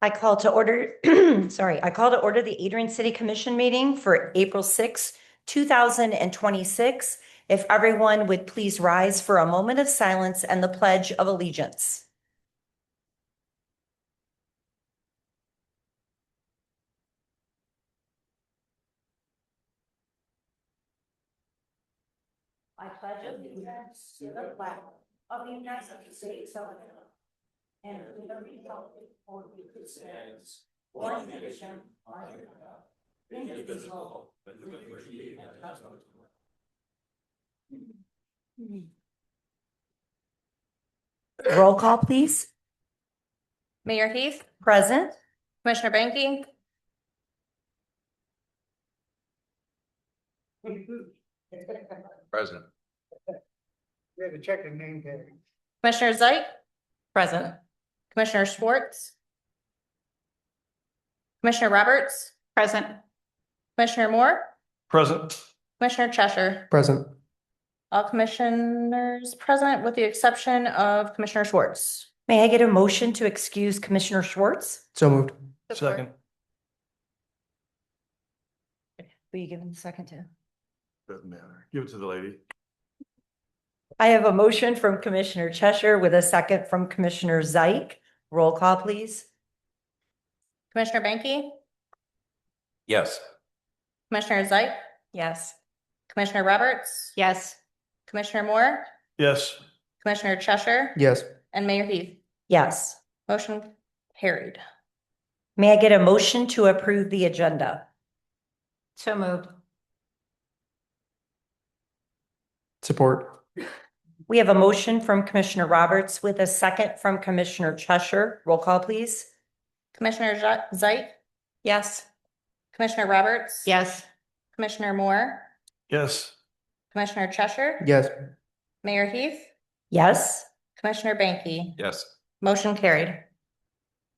I call to order, I call to order the Adrian City Commission meeting for April 6, 2026. If everyone would please rise for a moment of silence and the Pledge of Allegiance. I pledge allegiance to the flag of the United States of America and to the republic for which it stands, one nation, under God, indivisible, with liberty and justice. Roll call, please. Mayor Heath, Present. Commissioner Banking, Present. We had to check the name tag. Commissioner Zeit. Present. Commissioner Schwartz. Commissioner Roberts. Present. Commissioner Moore. Present. Commissioner Cheshire. Present. All commissioners present with the exception of Commissioner Schwartz. May I get a motion to excuse Commissioner Schwartz? So moved. Second. Will you give him a second too? Doesn't matter. Give it to the lady. I have a motion from Commissioner Cheshire with a second from Commissioner Zeik. Roll call, please. Commissioner Banky, Yes. Commissioner Zeit, Yes. Commissioner Roberts. Yes. Commissioner Moore, Yes. Commissioner Cheshire, Yes. and Mayor Heath. Yes. Motion carried. May I get a motion to approve the agenda? So moved. Support. We have a motion from Commissioner Roberts with a second from Commissioner Cheshire. Roll call, please. Commissioner Zeit, Yes. Commissioner Roberts. Yes. Commissioner Moore, Yes. Commissioner Cheshire, Yes. Mayor Heath, Yes. Commissioner Banky. Yes. Motion carried.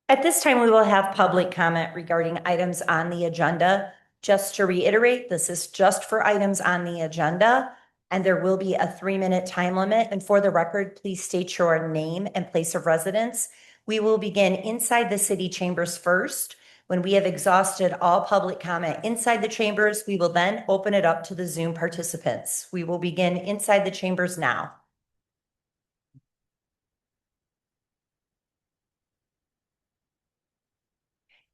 At this time, we will have public comment regarding items on the agenda. Just to reiterate, this is just for items on the agenda, and there will be a 3-minute time limit. And for the record, please state your name and place of residence. We will begin inside the city chambers first. When we have exhausted all public comment inside the chambers, we will then open it up to the Zoom participants. We will begin inside the chambers now.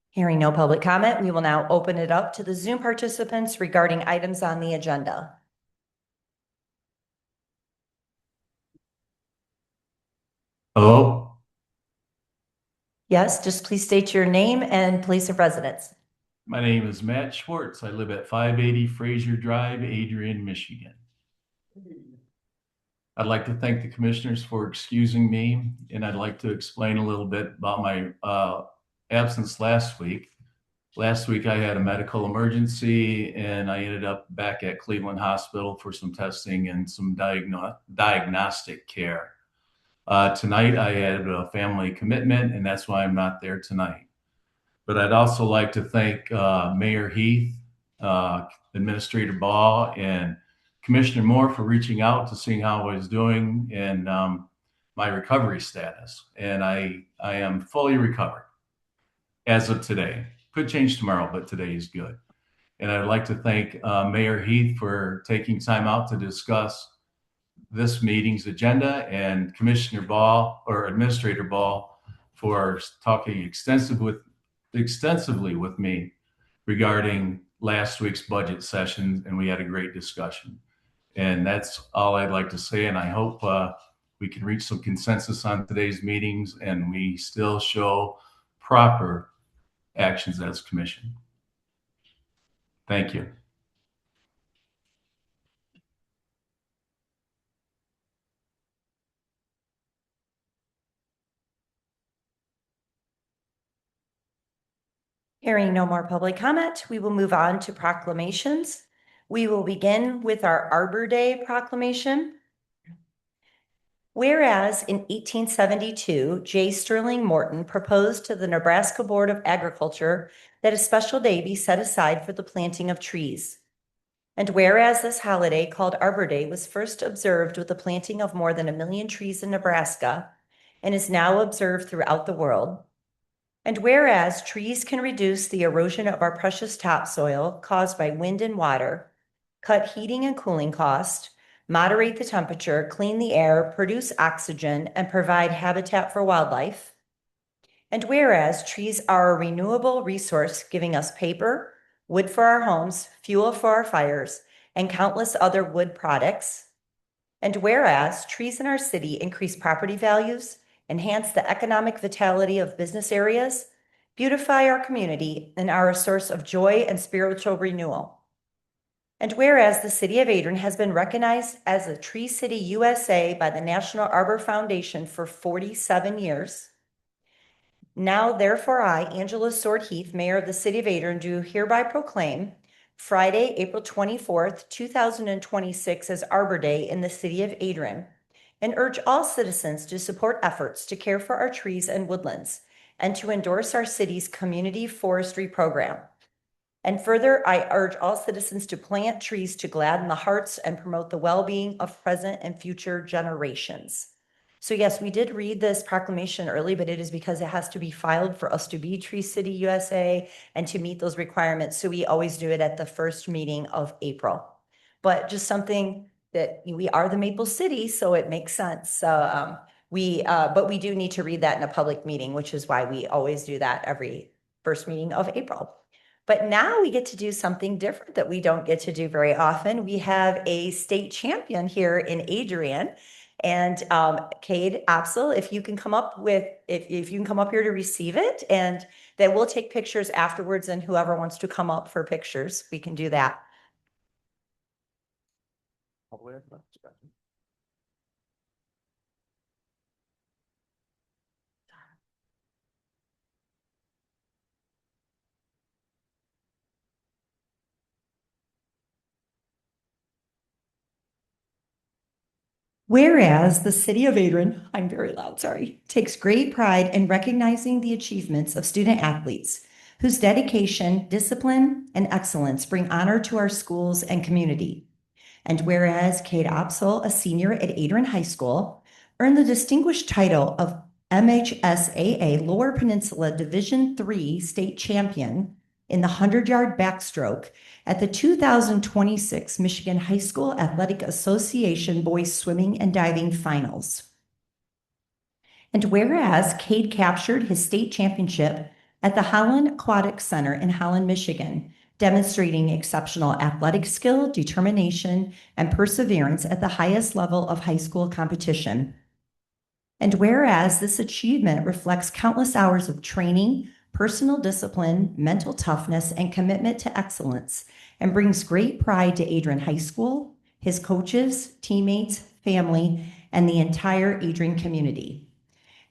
Hearing no public comment, we will now open it up to the Zoom participants regarding items on the agenda. Hello? Yes, just please state your name and place of residence. My name is Matt Schwartz. I live at 580 Fraser Drive, Adrian, Michigan. I'd like to thank the commissioners for excusing me, and I'd like to explain a little bit about my absence last week. Last week I had a medical emergency and I ended up back at Cleveland Hospital for some testing and some diagnostic care. Tonight I had a family commitment and that's why I'm not there tonight. But I'd also like to thank Mayor Heath, Administrator Ball, and Commissioner Moore for reaching out to see how I was doing and my recovery status. And I am fully recovered as of today. Could change tomorrow, but today is good. And I'd like to thank Mayor Heath for taking time out to discuss this meeting's agenda, and Commissioner Ball or Administrator Ball for talking extensively with me regarding last week's budget session, and we had a great discussion. And that's all I'd like to say, and I hope we can reach some consensus on today's meetings and we still show proper actions as commission. Thank you. Hearing no more public comment, we will move on to proclamations. We will begin with our Arbor Day proclamation. Whereas in 1872, J. Sterling Morton proposed to the Nebraska Board of Agriculture that a special day be set aside for the planting of trees. And whereas this holiday called Arbor Day was first observed with the planting of more than 1 million trees in Nebraska and is now observed throughout the world. And whereas trees can reduce the erosion of our precious topsoil caused by wind and water, cut heating and cooling costs, moderate the temperature, clean the air, produce oxygen, and provide habitat for wildlife. And whereas trees are a renewable resource giving us paper, wood for our homes, fuel for our fires, and countless other wood products. And whereas trees in our city increase property values, enhance the economic vitality of business areas, beautify our community, and are a source of joy and spiritual renewal. And whereas the city of Adrian has been recognized as a Tree City USA by the National Arbor Foundation for 47 years, now therefore I, Angela Sword Heath, Mayor of the City of Adrian, do hereby proclaim Friday, April 24th, 2026 as Arbor Day in the City of Adrian, and urge all citizens to support efforts to care for our trees and woodlands and to endorse our city's community forestry program. And further, I urge all citizens to plant trees to gladden the hearts and promote the well-being of present and future generations. So yes, we did read this proclamation early, but it is because it has to be filed for us to be Tree City USA and to meet those requirements. So we always do it at the first meeting of April. But just something that we are the Maple City, so it makes sense. So but we do need to read that in a public meeting, which is why we always do that every first meeting of April. But now we get to do something different that we don't get to do very often. We have a state champion here in Adrian. And Cade Opsel, if you can come up here to receive it, and then we'll take pictures afterwards, and whoever wants to come up for pictures, we can do that. Whereas the city of Adrian, I'm very loud, sorry, takes great pride in recognizing the achievements of student athletes whose dedication, discipline, and excellence bring honor to our schools and community. And whereas Kate Opsel, a senior at Adrian High School, earned the distinguished title of MHSAA Lower Peninsula Division III state champion in the 100-yard backstroke at the 2026 Michigan High School Athletic Association Boys Swimming and Diving Finals. And whereas Cade captured his state championship at the Holland Aquatic Center in Holland, Michigan, demonstrating exceptional athletic skill, determination, and perseverance at the highest level of high school competition. And whereas this achievement reflects countless hours of training, personal discipline, mental toughness, and commitment to excellence, and brings great pride to Adrian High School, his coaches, teammates, family, and the entire Adrian community.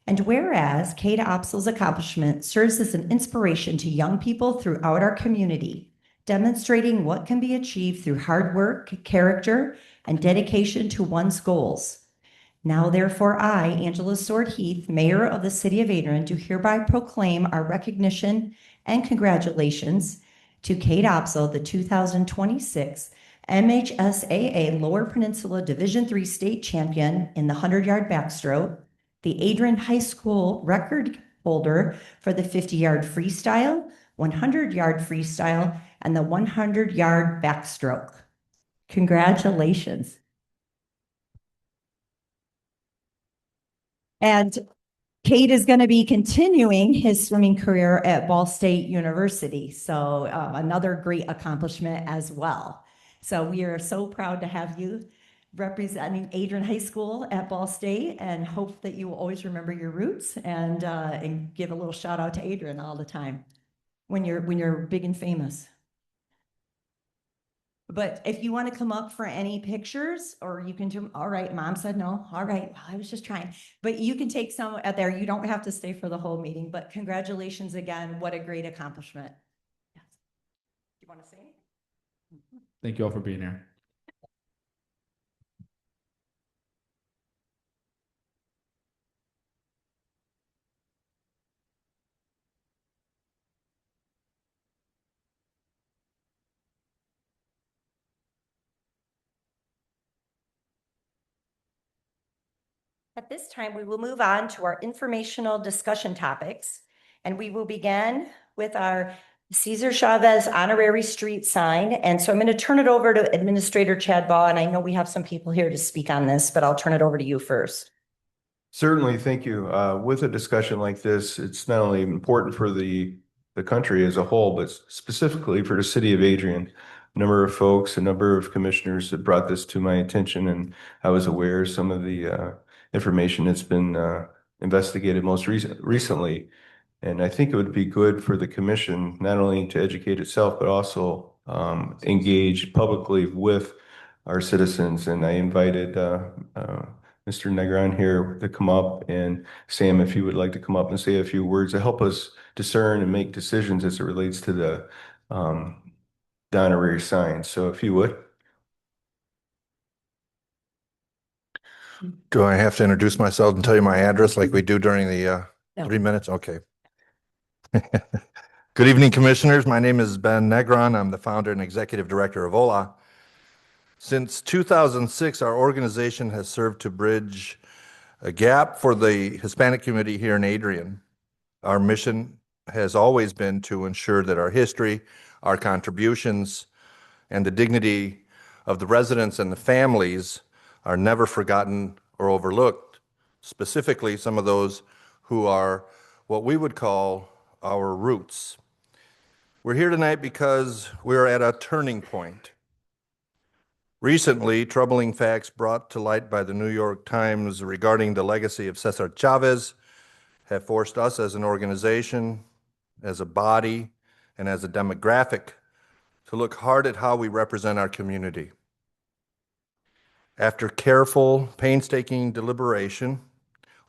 And whereas Kate Opsel's accomplishment serves as an inspiration to young people throughout our community, demonstrating what can be achieved through hard work, character, and dedication to one's goals. Now, therefore, I, Angela Sword Heath, Mayor of the City of Adrian, do hereby proclaim our recognition and congratulations to Kate Opsel, the 2026 MHSAA Lower Peninsula Division III State Champion in the 100-yard backstroke, the Adrian High School record holder for the 50-yard freestyle, 100-yard freestyle, and the 100-yard backstroke. Congratulations. And Cade is going to be continuing his swimming career at Ball State University. So another great accomplishment as well. So we are so proud to have you representing Adrian High School at Ball State, and hope that you will always remember your roots and give a little shout out to Adrian all the time when you're big and famous. But if you want to come up for any pictures, or you can do, all right, Mom said no. All right, I was just trying. But you can take some out there. You don't have to stay for the whole meeting, but congratulations again. What a great accomplishment. Yes. Do you want to say anything? Thank you all for being here. At this time, we will move on to our informational discussion topics. And we will begin with our Cesar Chavez Honorary Street sign. And so I'm going to turn it over to Administrator Chad Baugh. And I know we have some people here to speak on this, but I'll turn it over to you first. Certainly, thank you. With a discussion like this, it's not only important for the country as a whole, but specifically for the city of Adrian. A number of folks, a number of commissioners have brought this to my attention, and I was aware of some of the information that's been investigated most recently. And I think it would be good for the commission not only to educate itself, but also engage publicly with our citizens. And I invited Mr. Negron here to come up, and Sam, if you would like to come up and say a few words to help us discern and make decisions as it relates to the honorary signs. So if you would. Do I have to introduce myself and tell you my address like we do during the No. 3 minutes? Okay. Good evening, commissioners. My name is Ben Negron. I'm the founder and executive director of OLA. Since 2006, our organization has served to bridge a gap for the Hispanic community here in Adrian. Our mission has always been to ensure that our history, our contributions, and the dignity of the residents and the families are never forgotten or overlooked, specifically some of those who are what we would call our roots. We're here tonight because we're at a turning point. Recently, troubling facts brought to light by the New York Times regarding the legacy of Cesar Chavez have forced us as an organization, as a body, and as a demographic to look hard at how we represent our community. After careful, painstaking deliberation,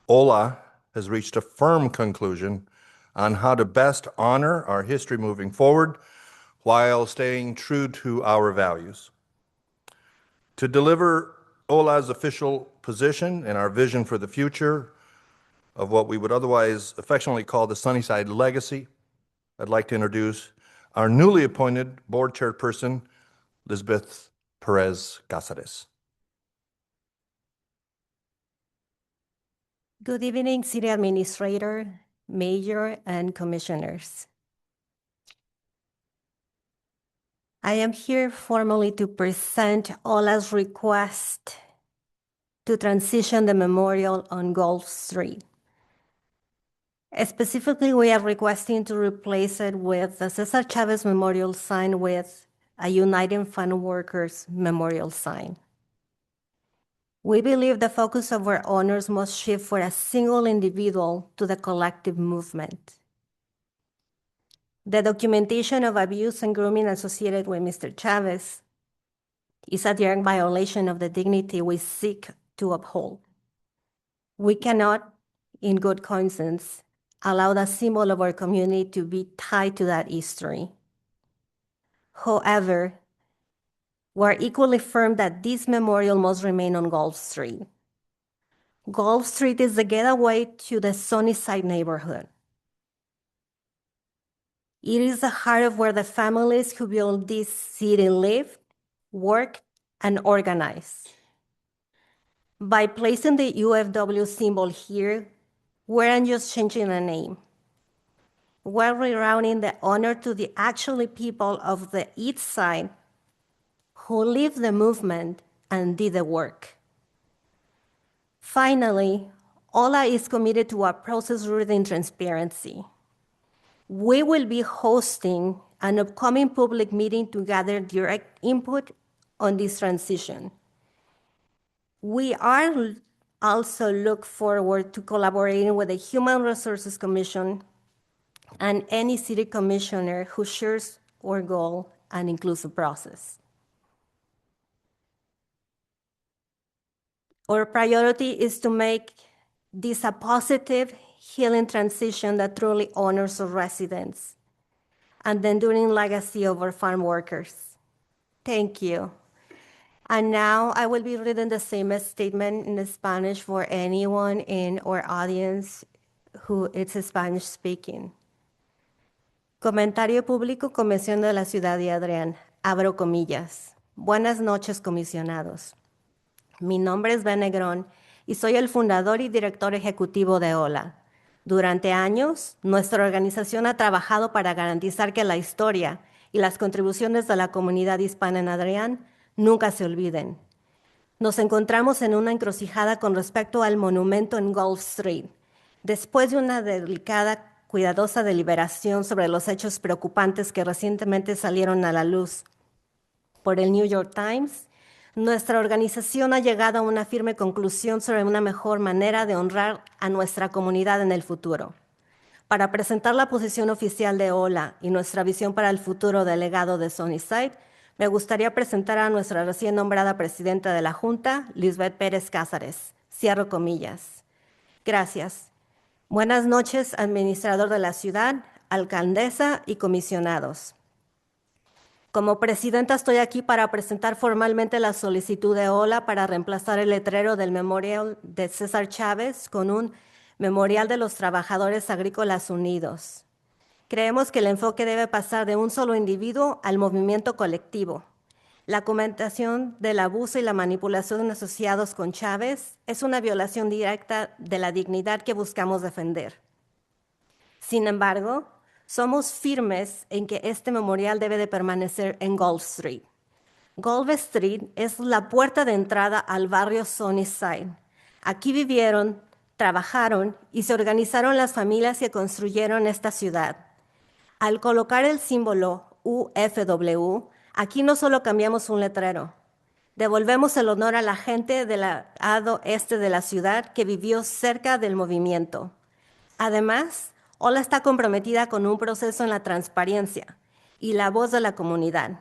OLA has reached a firm conclusion on how to best honor our history moving forward while staying true to our values. To deliver OLA's official position and our vision for the future of what we would otherwise affectionately call the Sunnyside legacy, I'd like to introduce our newly appointed board chairperson, Lisbeth Perez Cáceres. Good evening, City Administrator, Mayor, and Commissioners. I am here formally to present OLA's request to transition the memorial on Gulf Street. Specifically, we are requesting to replace it with the Cesar Chavez Memorial sign with a United Farm Workers Memorial sign. We believe the focus of our honors must shift from a single individual to the collective movement. The documentation of abuse and grooming associated with Mr. Chavez is a direct violation of the dignity we seek to uphold. We cannot, in good conscience, allow the symbol of our community to be tied to that history. However, we're equally firm that this memorial must remain on Gulf Street. Gulf Street is the getaway to the Sunnyside neighborhood. It is the heart of where the families who built this city live, work, and organize. By placing the UFW symbol here, we're not just changing the name. We're rerouting the honor to the actual people of the East Side who lived the movement and did the work. Finally, OLA is committed to a process rooted in transparency. We will be hosting an upcoming public meeting to gather direct input on this transition. We are also look forward to collaborating with the Human Resources Commission and any city commissioner who shares our goal and inclusive process. Our priority is to make this a positive, healing transition that truly honors our residents and the enduring legacy of our farm workers. Thank you. And now I will be reading the same statement in Spanish for anyone in our audience who is Spanish speaking. Comentario público, Comisión de la Ciudad de Adrián. Abro comillas. Buenas noches, comisionados. Mi nombre es Ben Negrón y soy el fundador y director ejecutivo de OLA. Durante años, nuestra organización ha trabajado para garantizar que la historia y las contribuciones de la comunidad hispana en Adrian nunca se olviden. Nos encontramos en una encrucijada con respecto al monumento en Gulf Street. Después de una delicada, cuidadosa deliberación sobre los hechos preocupantes que recientemente salieron a la luz por el New York Times, nuestra organización ha llegado a una firme conclusión sobre una mejor manera de honrar a nuestra comunidad en el futuro. Para presentar la posición oficial de OLA y nuestra visión para el futuro del legado de Sunnyside, me gustaría presentar a nuestra recién nombrada presidenta de la Junta, Lisbeth Pérez Cázares. Cierro comillas. Gracias. Buenas noches, administrador de la ciudad, alcaldesa y comisionados. Como presidenta estoy aquí para presentar formalmente la solicitud de OLA para reemplazar el letrero del memorial de César Chávez con un Memorial de los Trabajadores Agrícolas Unidos. Creemos que el enfoque debe pasar de un solo individuo al movimiento colectivo. La comentación del abuso y la manipulación asociados con Chávez es una violación directa de la dignidad que buscamos defender. Sin embargo, somos firmes en que este memorial debe de permanecer en Gulf Street. Gulf Street es la puerta de entrada al barrio Sunnyside. Aquí vivieron, trabajaron y se organizaron las familias que construyeron esta ciudad. Al colocar el símbolo UFW, aquí no solo cambiamos un letrero, devolvemos el honor a la gente del lado este de la ciudad que vivió cerca del movimiento. Además, OLA está comprometida con un proceso en la transparencia y la voz de la comunidad.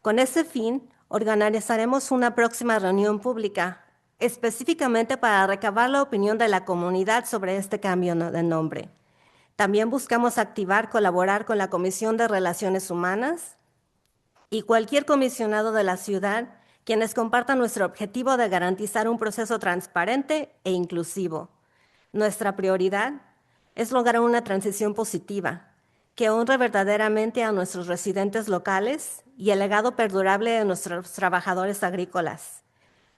Con ese fin, organizaremos una próxima reunión pública, específicamente para recabar la opinión de la comunidad sobre este cambio de nombre. También buscamos colaborar con la Comisión de Relaciones Humanas y cualquier comisionado de la ciudad quienes compartan nuestro objetivo de garantizar un proceso transparente e inclusivo. Nuestra prioridad es lograr una transición positiva que honre verdaderamente a nuestros residentes locales y el legado perdurable de nuestros trabajadores agrícolas.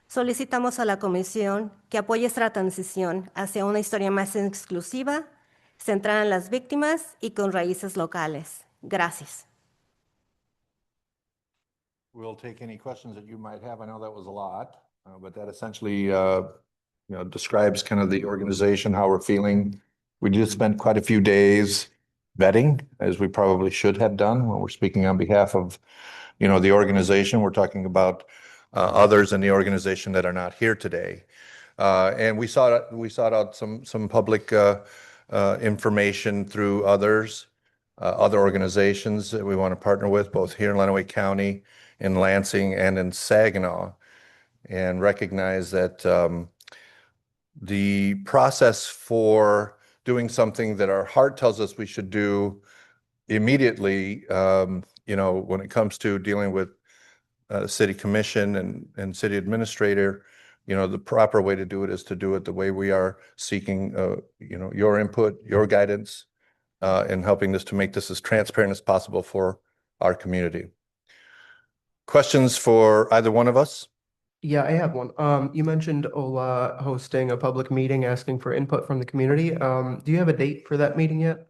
Solicitamos a la Comisión que apoye esta transición hacia una historia más exclusiva, centrada en las víctimas y con raíces locales. Gracias. We'll take any questions that you might have. I know that was a lot, but that essentially, describes kind of the organization, how we're feeling. We did spend quite a few days vetting, as we probably should have done when we're speaking on behalf of, the organization. We're talking about others in the organization that are not here today. And we sought out some public information through other organizations that we want to partner with, both here in Lenawee County, in Lansing, and in Saginaw, and recognize that the process for doing something that our heart tells us we should do immediately, when it comes to dealing with city commission and city administrator, the proper way to do it is to do it the way we are seeking, your input, your guidance, in helping us to make this as transparent as possible for our community. Questions for either one of us? Yeah, I have one. You mentioned OLA hosting a public meeting asking for input from the community. Do you have a date for that meeting yet?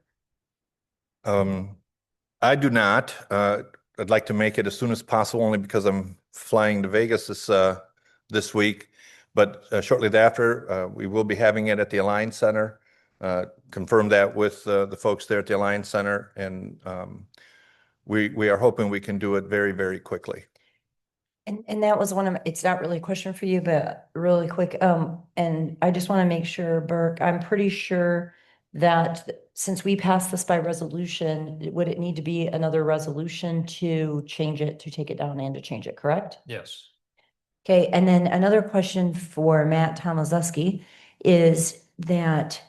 I do not. I'd like to make it as soon as possible, only because I'm flying to Vegas this week. But shortly thereafter, we will be having it at the Alliance Center. Confirm that with the folks there at the Alliance Center, and we are hoping we can do it very, very quickly. And that was it's not really a question for you, but really quick. And I just want to make sure, Burke, I'm pretty sure that since we passed this by resolution, would it need to be another resolution to change it, to take it down and to change it, correct? Yes. Okay, and then another question for Matt Tomaszewski is that,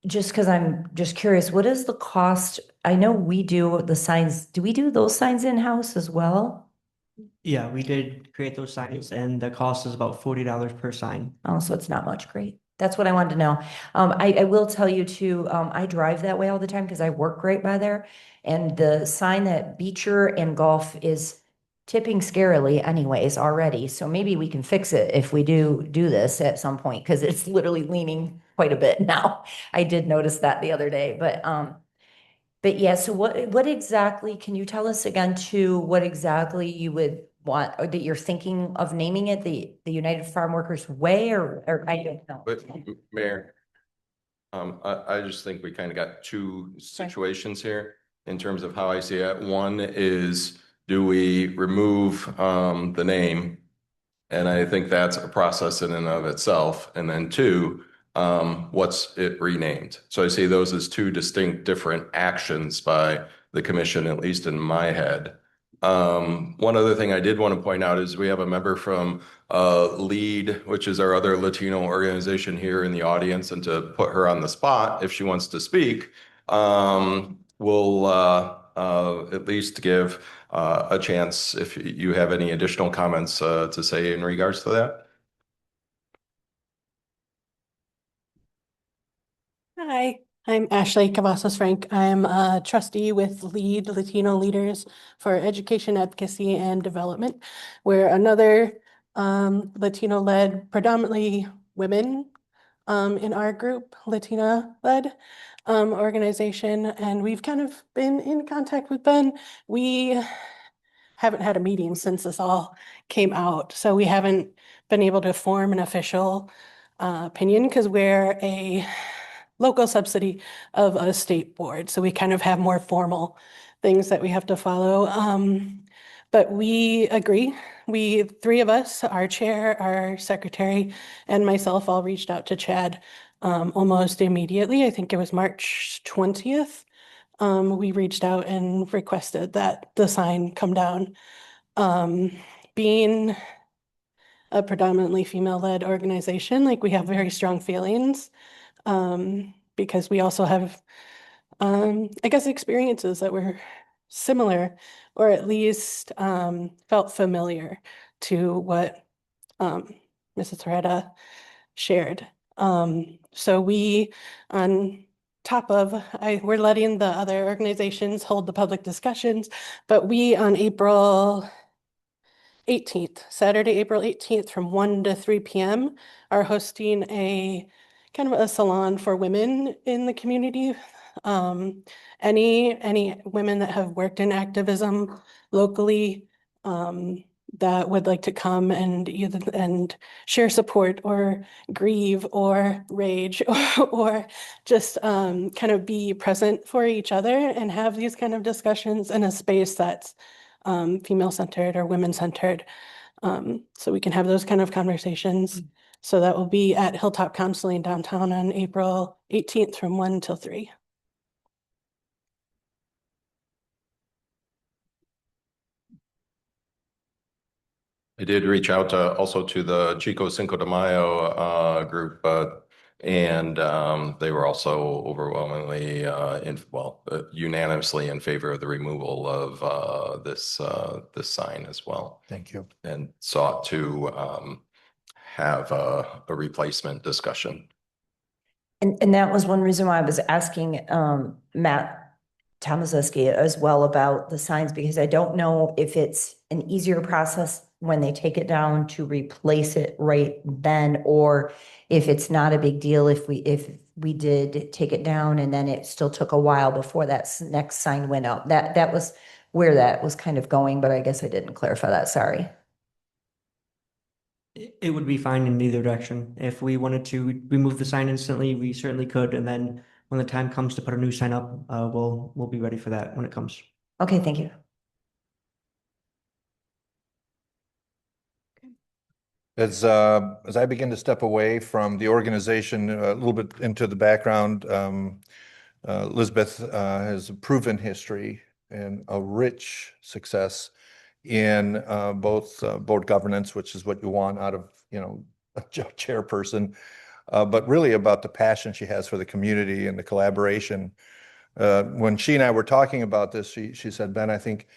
just because I'm just curious, what is the cost? I know we do the signs. Do we do those signs in-house as well? Yeah, we did create those signs and the cost is about $40 per sign. Oh, so it's not much. Great. That's what I wanted to know. I will tell you too, I drive that way all the time because I work right by there. And the sign that Beecher and Golf is tipping scarily anyways already. So maybe we can fix it if we do this at some point, because it's literally leaning quite a bit now. I did notice that the other day, but yeah, so what exactly, can you tell us again too, what exactly you would want, or that you're thinking of naming it, the United Farm Workers Way, or I don't know. But Mayor, I just think we kind of got two situations here in terms of how I see it. One is, do we remove the name? And I think that's a process in and of itself. And then two, what's it renamed? So I see those as two distinct different actions by the commission, at least in my head. One other thing I did want to point out is we have a member from LEAD, which is our other Latino organization here in the audience, and to put her on the spot, if she wants to speak, we'll at least give a chance if you have any additional comments to say in regards to that. Hi, I'm Ashley Cavazos Frank. I'm a trustee with LEAD, Latino Leaders for Education, Advocacy, and Development. We're another Latino-led, predominantly women in our group, Latina-led organization, and we've kind of been in contact with Ben. We haven't had a meeting since this all came out, so we haven't been able to form an official opinion because we're a local subsidy of a state board. So we kind of have more formal things that we have to follow. But we agree. We, three of us, our chair, our secretary, and myself all reached out to Chad almost immediately. I think it was March 20th. We reached out and requested that the sign come down. Being a predominantly female-led organization, like we have very strong feelings because we also have, I guess, experiences that were similar, or at least felt familiar to what Mrs. Herrera shared. So we, on top of, we're letting the other organizations hold the public discussions, but we on April 18th, Saturday, April 18th from 1 to 3 p.m. are hosting a kind of a salon for women in the community. Any women that have worked in activism locally that would like to come and share support or grieve or rage or just kind of be present for each other and have these kind of discussions in a space that's female-centered or women-centered. So we can have those kind of conversations. So that will be at Hilltop Counseling downtown on April 18th from 1 till 3. I did reach out also to the Chico Cinco de Mayo group, and they were also overwhelmingly unanimously in favor of the removal of this sign as well. Thank you. And sought to have a replacement discussion. And that was one reason why I was asking Matt Tomaseski as well about the signs, because I don't know if it's an easier process when they take it down to replace it right then, or if it's not a big deal if we did take it down and then it still took a while before that next sign went up. That was where that was kind of going, but I guess I didn't clarify that. Sorry. It would be fine in either direction. If we wanted to remove the sign instantly, we certainly could. And then when the time comes to put a new sign up, we'll be ready for that when it comes. Okay, thank you. As I begin to step away from the organization, a little bit into the background, Elizabeth has a proven history and a rich success in both board governance, which is what you want out of, a chairperson, but really about the passion she has for the community and the collaboration. When she and I were talking about this, she said, Ben, I think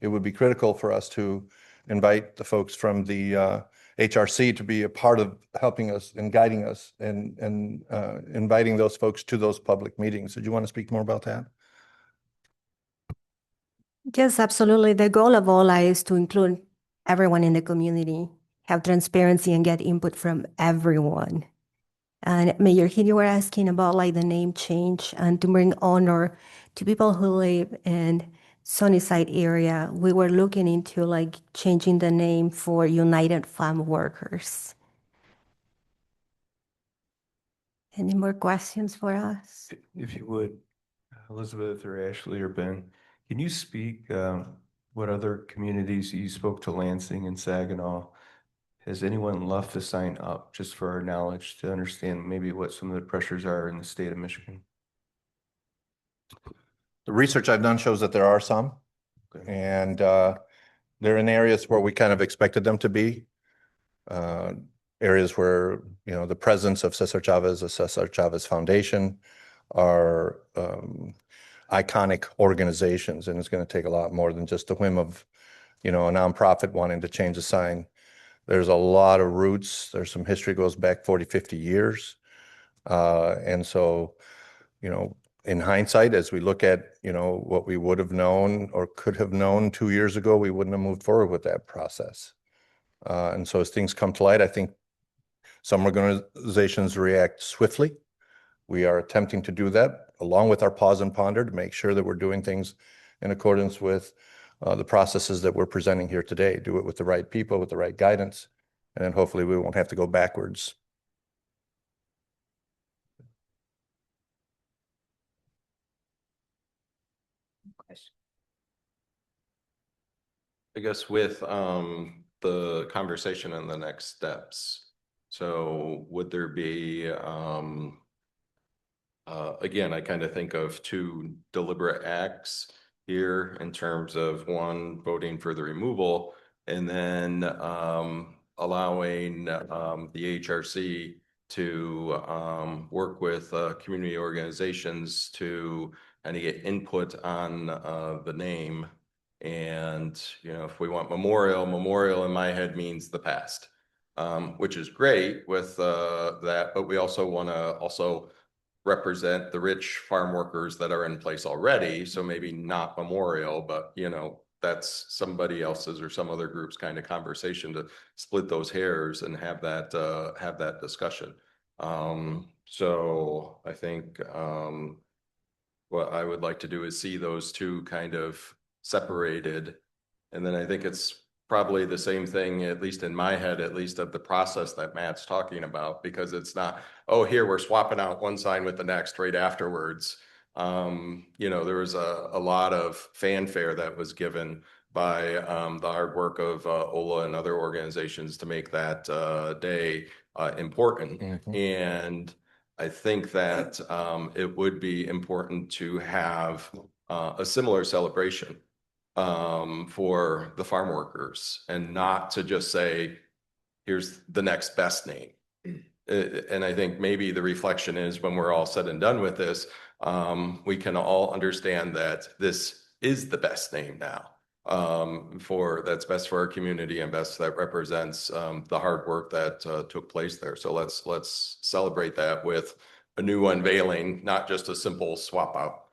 it would be critical for us to invite the folks from the HRC to be a part of helping us and guiding us and inviting those folks to those public meetings. Did you want to speak more about that? Yes, absolutely. The goal of OLA is to include everyone in the community, have transparency and get input from everyone. And Mayor, here you were asking about like the name change and to bring honor to people who live in Sunnyside area. We were looking into like changing the name for United Farm Workers. Any more questions for us? If you would, Elizabeth or Ashley or Ben, can you speak what other communities you spoke to Lansing and Saginaw? Has anyone left to sign up just for our knowledge to understand maybe what some of the pressures are in the state of Michigan? The research I've done shows that there are some, Okay. and they're in areas where we kind of expected them to be. Areas where, you know, the presence of Cesar Chavez, the Cesar Chavez Foundation are iconic organizations, and it's going to take a lot more than just a whim of, you know, a nonprofit wanting to change a sign. There's a lot of roots. There's some history goes back 40, 50 years. And so, you know, in hindsight, as we look at, you know, what we would have known or could have known 2 years ago, we wouldn't have moved forward with that process. And so as things come to light, I think some organizations react swiftly. We are attempting to do that along with our pause and ponder to make sure that we're doing things in accordance with the processes that we're presenting here today. Do it with the right people, with the right guidance, and then hopefully we won't have to go backwards. I guess with the conversation and the next steps. So would there be again, I kind of think of two deliberate acts here in terms of one, voting for the removal, and then allowing the HRC to work with community organizations to kind of get input on the name. And, you know, if we want memorial in my head means the past, which is great with that, but we also want to represent the rich farm workers that are in place already. So maybe not memorial, but, you know, that's somebody else's or some other group's kind of conversation to split those hairs and have that discussion. So I think what I would like to do is see those two kind of separated. And then I think it's probably the same thing, at least in my head, at least of the process that Matt's talking about, because it's not, oh, here we're swapping out one sign with the next right afterwards. You know, there was a lot of fanfare that was given by the hard work of Ola and other organizations to make that day important. Mm-hmm. And I think that it would be important to have a similar celebration for the farm workers and not to just say, here's the next best name. And I think maybe the reflection is when we're all said and done with this, we can all understand that this is the best name now that's best for our community and best that represents the hard work that took place there. So let's celebrate that with a new unveiling, not just a simple swap out.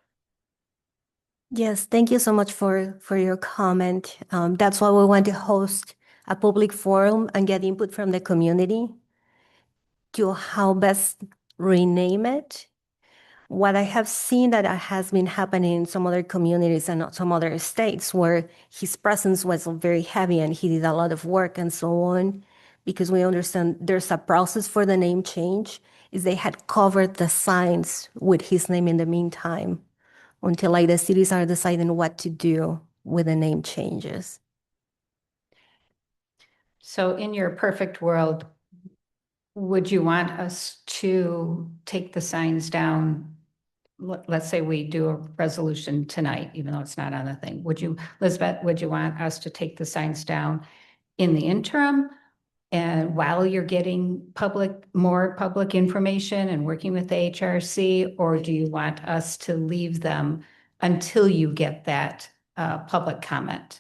Yes, thank you so much for your comment. That's why we want to host a public forum and get input from the community to how best rename it. What I have seen that has been happening in some other communities and some other states where his presence was very heavy and he did a lot of work and so on, because we understand there's a process for the name change, is they had covered the signs with his name in the meantime until like the cities are deciding what to do with the name changes. So in your perfect world, would you want us to take the signs down? Let's say we do a resolution tonight, even though it's not on the thing. Elizabeth, would you want us to take the signs down in the interim? And while you're getting more public information and working with the HRC, or do you want us to leave them until you get that public comment?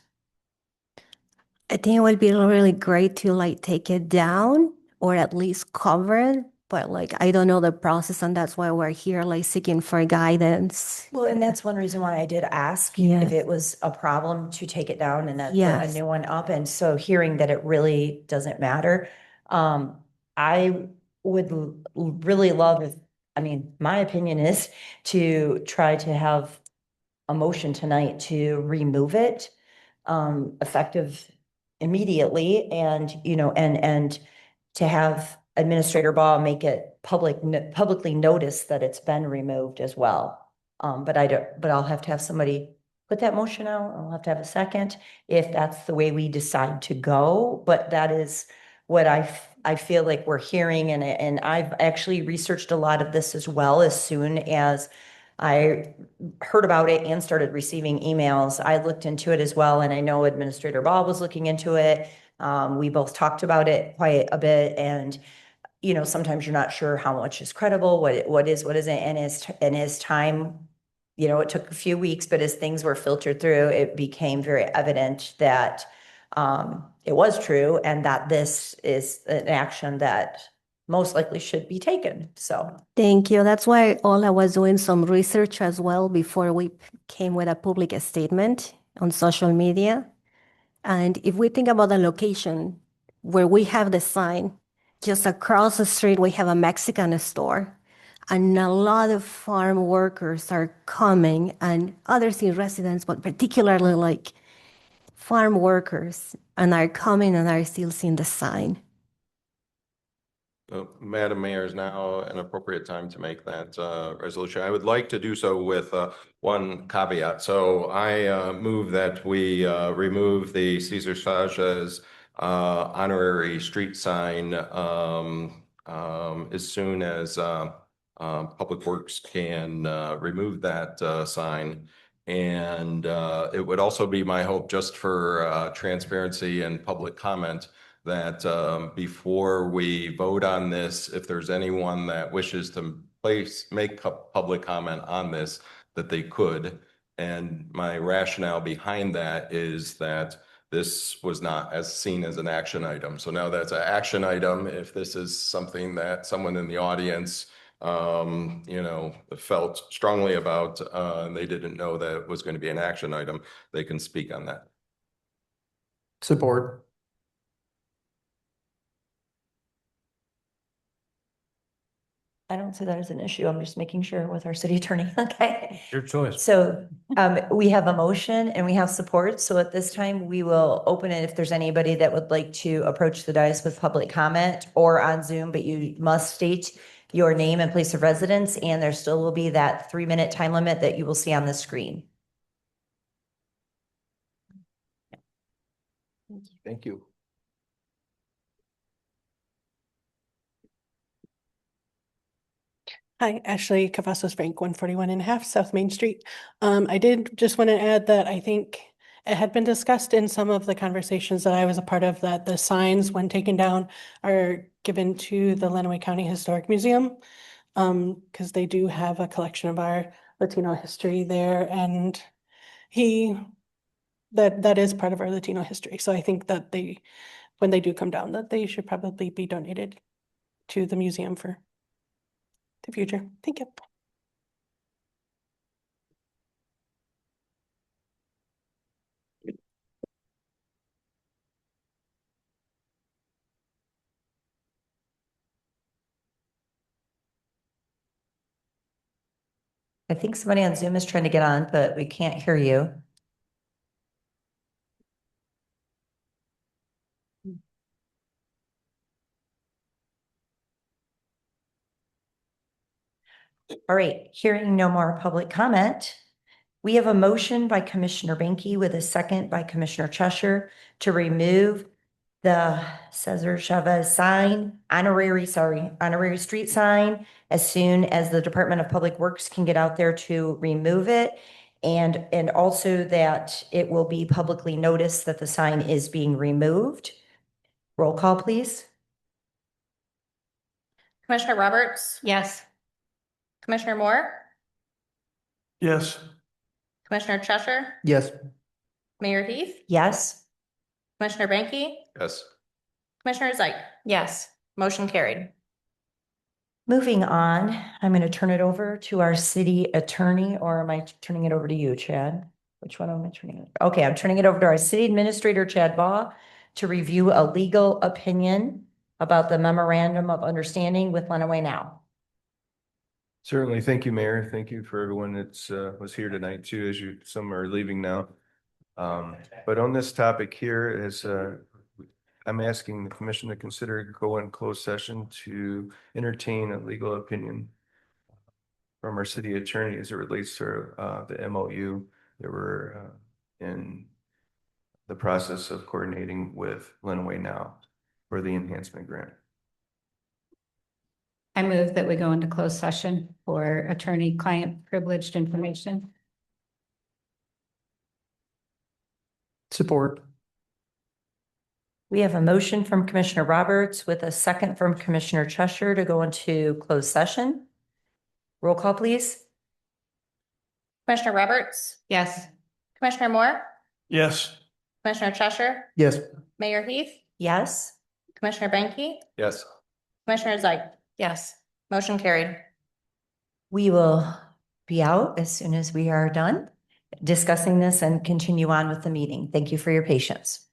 I think it would be really great to like take it down or at least cover it but like, I don't know the process, and that's why we're here, like seeking for guidance. Well, and that's one reason why I did ask Yes. if it was a problem to take it down and then put a Yes. new one up. And so hearing that it really doesn't matter, I would really love if, I mean, my opinion is to try to have a motion tonight to remove it, effective immediately, and, you know, and to have Administrator Ball make it publicly notice that it's been removed as well. But I'll have to have somebody put that motion out. I'll have to have a second if that's the way we decide to go. But that is what I feel like we're hearing, and I've actually researched a lot of this as well. As soon as I heard about it and started receiving emails, I looked into it as well, and I know Administrator Ball was looking into it. We both talked about it quite a bit, and you know, sometimes you're not sure how much is credible, what isn't, and as time, you know, it took a few weeks, but as things were filtered through, it became very evident that it was true, and that this is an action that most likely should be taken. So Thank you. That's why Ola was doing some research as well before we came with a public statement on social media. And if we think about the location where we have the sign, just across the street, we have a Mexican store. And a lot of farm workers are coming, and others in residents, but particularly like farm workers, and are coming and are still seeing the sign. Madam Mayor, is now an appropriate time to make that resolution. I would like to do so with one caveat. So I move that we remove the Cesar Saja's honorary street sign as soon as Public Works can remove that sign. And it would also be my hope, just for transparency and public comment, that before we vote on this, if there's anyone that wishes to make public comment on this, that they could. And my rationale behind that is that this was not as seen as an action item. So now that's an action item. If this is something that someone in the audience you know, felt strongly about, and they didn't know that it was going to be an action item, they can speak on that. Support. I don't see that as an issue. I'm just making sure with our city attorney. Okay. Your choice. So we have a motion and we have support. So at this time, we will open it if there's anybody that would like to approach the dais with public comment or on Zoom, but you must state your name and place of residence, and there still will be that 3-minute time limit that you will see on the screen. Thank you. Hi, Ashley Cavazos Frank, 141.5 South Main Street. I did just want to add that I think it had been discussed in some of the conversations that I was a part of, that the signs, when taken down, are given to the Lenawee County Historic Museum, because they do have a collection of our Latino history there, and that is part of our Latino history. So I think that when they do come down, that they should probably be donated to the museum for the future. Thank you. I think somebody on Zoom is trying to get on, but we can't hear you. All right, hearing no more public comment, we have a motion by Commissioner Banky with a second by Commissioner Cheshire to remove the Cesar Chavez sign, honorary street sign, as soon as the Department of Public Works can get out there to remove it. And also that it will be publicly noticed that the sign is being removed. Roll call, please. Commissioner Roberts, Yes. Commissioner Moore, Yes. Commissioner Cheshire, Yes. Mayor Heath, Yes. Commissioner Banky, Yes. Commissioner Zeit. Yes. Motion carried. Moving on, I'm going to turn it over to our city attorney, or am I turning it over to you, Chad? Which one am I turning it? Okay, I'm turning it over to our city administrator, Chad Baugh, to review a legal opinion about the memorandum of understanding with Lenawee Now. Certainly. Thank you, Mayor. Thank you for everyone that's was here tonight too, as you, some are leaving now. But on this topic here is I'm asking the commission to consider go in closed session to entertain a legal opinion from our city attorney as it relates to the MOU that we're in the process of coordinating with Lenawee Now for the enhancement grant. I move that we go into closed session for attorney-client privileged information. Support. We have a motion from Commissioner Roberts with a second from Commissioner Cheshire to go into closed session. Roll call, please. Commissioner Roberts, Yes. Commissioner Moore, Yes. Commissioner Cheshire, Yes. Mayor Heath, Yes. Commissioner Banky, Yes. Commissioner Zeit. Yes. Motion carried. We will be out as soon as we are done discussing this and continue on with the meeting. Thank you for your patience.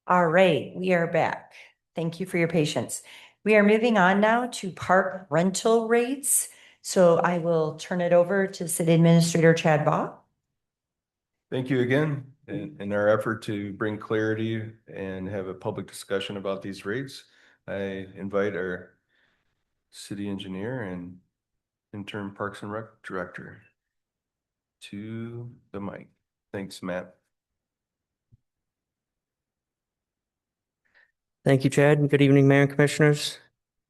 All right, we are back. Thank you for your patience. We are moving on now to park rental rates. So I will turn it over to City Administrator Chad Baugh. Thank you again. In our effort to bring clarity and have a public discussion about these rates, I invite our city engineer and interim Parks and Rec director to the mic. Thanks, Matt. Thank you, Chad, and good evening, Mayor and Commissioners.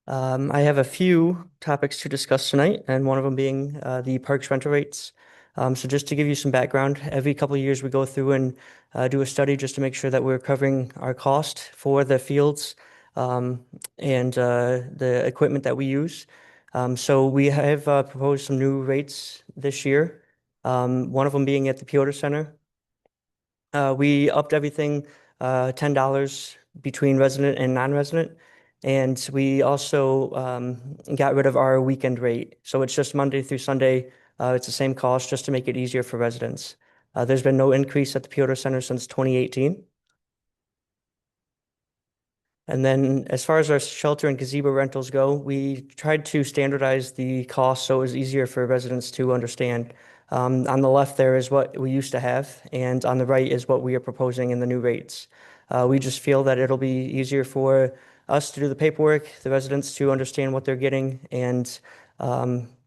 I have a few topics to discuss tonight, and one of them being the parks rental rates. So just to give you some background, every couple of years we go through and do a study just to make sure that we're covering our cost for the fields and the equipment that we use. So we have proposed some new rates this year, one of them being at the Piotr Center. We upped everything $10 between resident and non-resident. And we also got rid of our weekend rate. So it's just Monday through Sunday. It's the same cost just to make it easier for residents. There's been no increase at the Piotr Center since 2018. And then as far as our shelter and gazebo rentals go, we tried to standardize the cost so it was easier for residents to understand. On the left there is what we used to have, and on the right is what we are proposing in the new rates. We just feel that it'll be easier for us to do the paperwork, the residents to understand what they're getting, and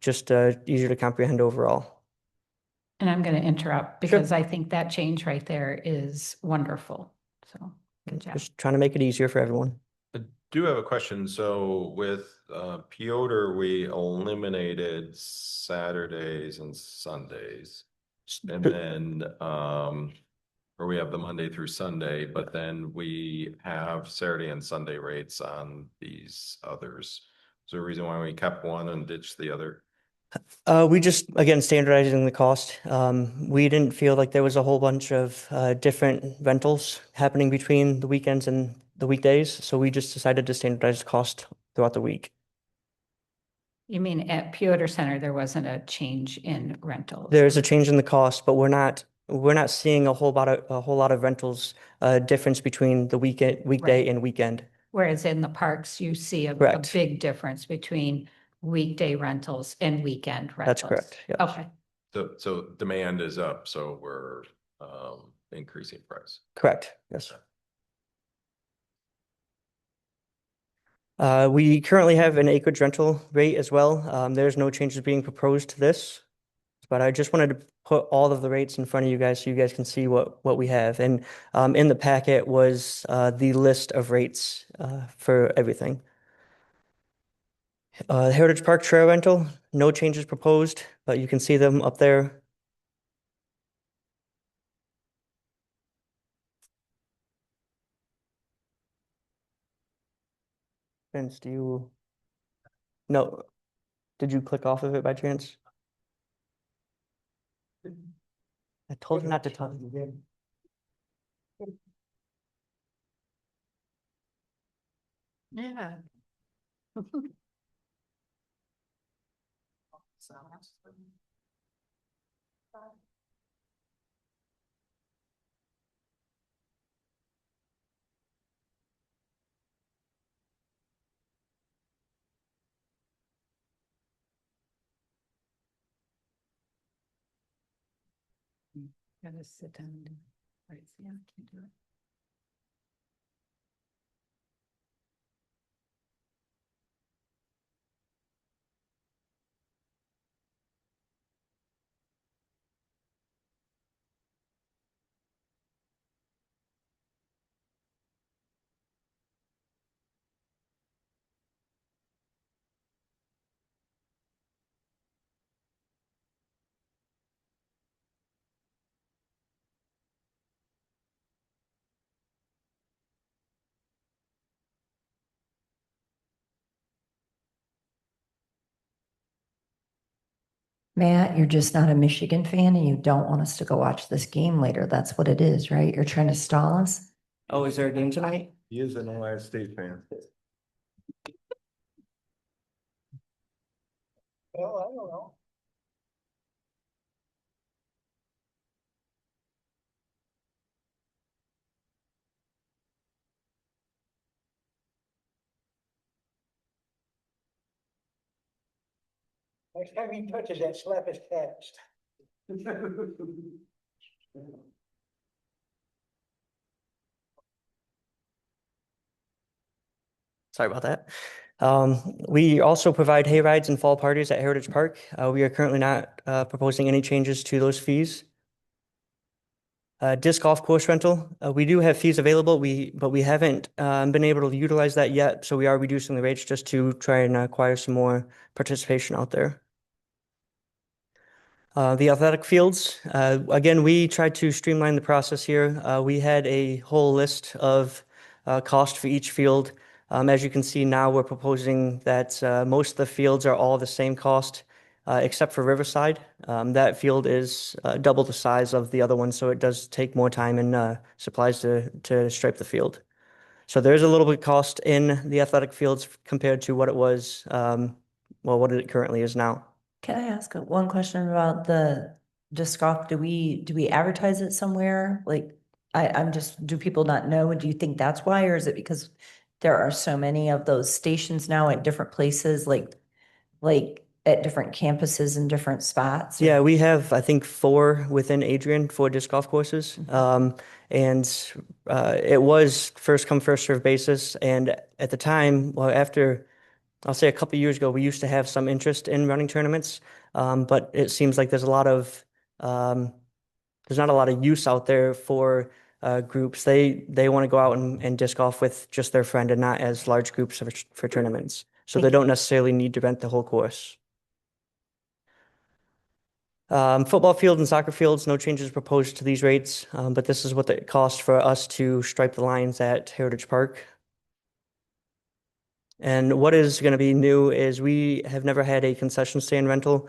just easier to comprehend overall. And I'm going to interrupt Sure. because I think that change right there is wonderful. So good job. Just trying to make it easier for everyone. I do have a question. So with Piotr, we eliminated Saturdays and Sundays. And then or we have the Monday through Sunday, but then we have Saturday and Sunday rates on these others. Is there a reason why we kept one and ditched the other? We just, again, standardizing the cost. We didn't feel like there was a whole bunch of different rentals happening between the weekends and the weekdays. So we just decided to standardize the cost throughout the week. You mean at Piotr Center, there wasn't a change in rentals? There's a change in the cost, but we're not seeing a whole lot of rentals difference between the weekday Right. and weekend. Whereas in the parks, you see a Correct. big difference between weekday rentals and weekend rentals. That's correct. Yes. Okay. So demand is up, so we're increasing price. Correct. Yes. We currently have an acreage rental rate as well. There's no changes being proposed to this, but I just wanted to put all of the rates in front of you guys so you guys can see what we have. And in the packet was the list of rates for everything. Heritage Park Trail Rental, no changes proposed, but you can see them up there. Vince, do you? No. Did you click off of it by chance? I told you not to touch. Yeah. Gotta sit down and do it. Right, yeah, I can do it. Matt, you're just not a Michigan fan and you don't want us to go watch this game later. That's what it is, right? You're trying to stall us? Oh, is there a game tonight? He is an Ohio State fan. Well, I don't know. Next time he touches that, slap his cast. Sorry about that. We also provide hay rides and fall parties at Heritage Park. We are currently not proposing any changes to those fees. Disc golf course rental, we do have fees available, but we haven't been able to utilize that yet, so we are reducing the rates just to try and acquire some more participation out there. The athletic fields, again, we tried to streamline the process here. We had a whole list of cost for each field. As you can see now, we're proposing that most of the fields are all the same cost, except for Riverside. That field is double the size of the other one, so it does take more time and supplies to stripe the field. So there's a little bit of cost in the athletic fields compared to what it was, what it currently is now. Can I ask one question about the disc golf? Do we advertise it somewhere? Like, I'm just, do people not know? Do you think that's why, or is it because there are so many of those stations now at different places, like at different campuses and different spots? Yeah, we have, I think, 4 within Adrian, 4 disc golf courses. And it was first come, first served basis. And at the time, well, after, I'll say a couple of years ago, we used to have some interest in running tournaments. But it seems like there's not a lot of use out there for groups. They want to go out and disc golf with just their friend and not as large groups for tournaments. So they don't necessarily need to rent the whole course. Football fields and soccer fields, no changes proposed to these rates, but this is what it costs for us to stripe the lines at Heritage Park. And what is going to be new is we have never had a concession stand rental,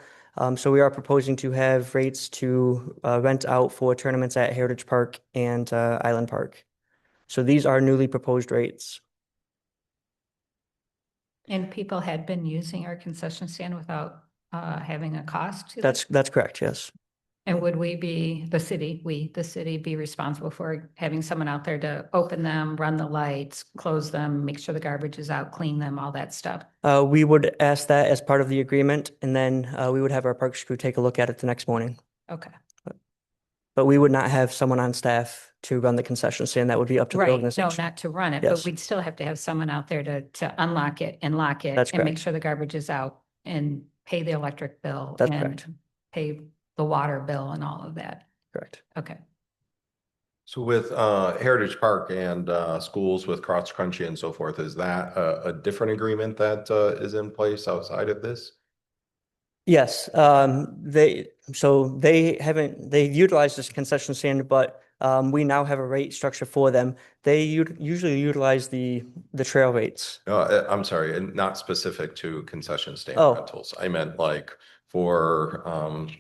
so we are proposing to have rates to rent out for tournaments at Heritage Park and Island Park. So these are newly proposed rates. And people had been using our concession stand without having a cost to them? That's correct, yes. And would we be, the city, be responsible for having someone out there to open them, run the lights, close them, make sure the garbage is out, clean them, all that stuff? We would ask that as part of the agreement, and then we would have our parks crew take a look at it the next morning. Okay. But we would not have someone on staff to run the concession stand. That would be up to the Right, no, organization. not to run it, Yes. but we'd still have to have someone out there to unlock it and lock it. That's and make correct. sure the garbage is out and pay the electric bill. That's and correct. Pay the water bill and all of that. Correct. Okay. So with Heritage Park and schools with cross country and so forth, is that a different agreement that is in place outside of this? Yes, they utilized this concession stand, but we now have a rate structure for them. They usually utilize the trail rates. I'm sorry, and not specific to concession stand Oh. rentals. I meant like for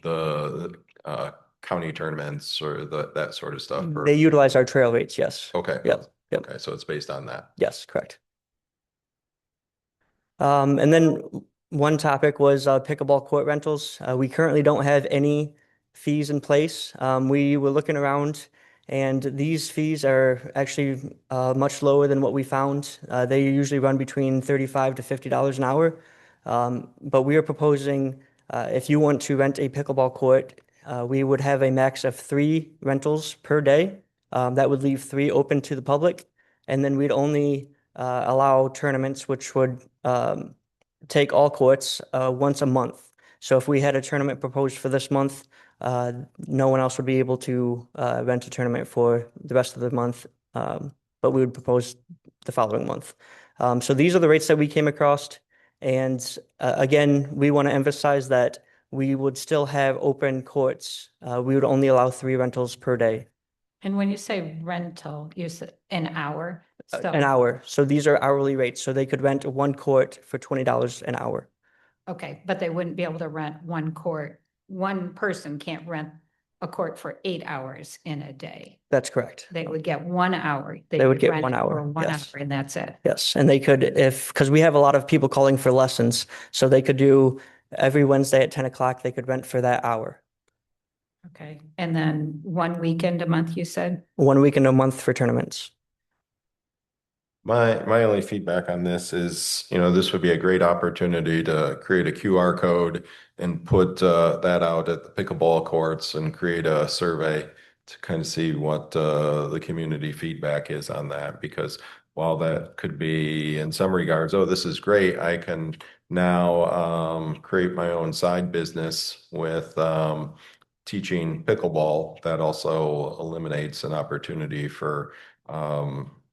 the county tournaments or that sort of stuff. They utilize our trail rates, yes. Okay. Yep. Yep. Okay, so it's based on that. Yes, correct. And then one topic was pickleball court rentals. We currently don't have any fees in place. We were looking around, and these fees are actually much lower than what we found. They usually run between $35 to $50 an hour. But we are proposing, if you want to rent a pickleball court, we would have a max of 3 rentals per day. That would leave 3 open to the public, and then we'd only allow tournaments which would take all courts once a month. So if we had a tournament proposed for this month, no one else would be able to rent a tournament for the rest of the month, but we would propose the following month. So these are the rates that we came across. And again, we want to emphasize that we would still have open courts. We would only allow 3 rentals per day. And when you say rental, you said an hour? An hour. So these are hourly rates. So they could rent 1 court for $20 an hour. Okay, but they wouldn't be able to rent 1 court. One person can't rent a court for 8 hours in a day. That's correct. They would get 1 hour. They would get rent 1 it hour, for 1 yes. hour, and that's it. Yes, and they could, because we have a lot of people calling for lessons, so they could do every Wednesday at 10 o'clock, they could rent for that hour. Okay, and then 1 weekend a month, you said? 1 weekend a month for tournaments. My only feedback on this is, this would be a great opportunity to create a QR code and put that out at the pickleball courts and create a survey to kind of see what the community feedback is on that. Because while that could be in some regards, oh, this is great, I can now create my own side business with teaching pickleball. That also eliminates an opportunity for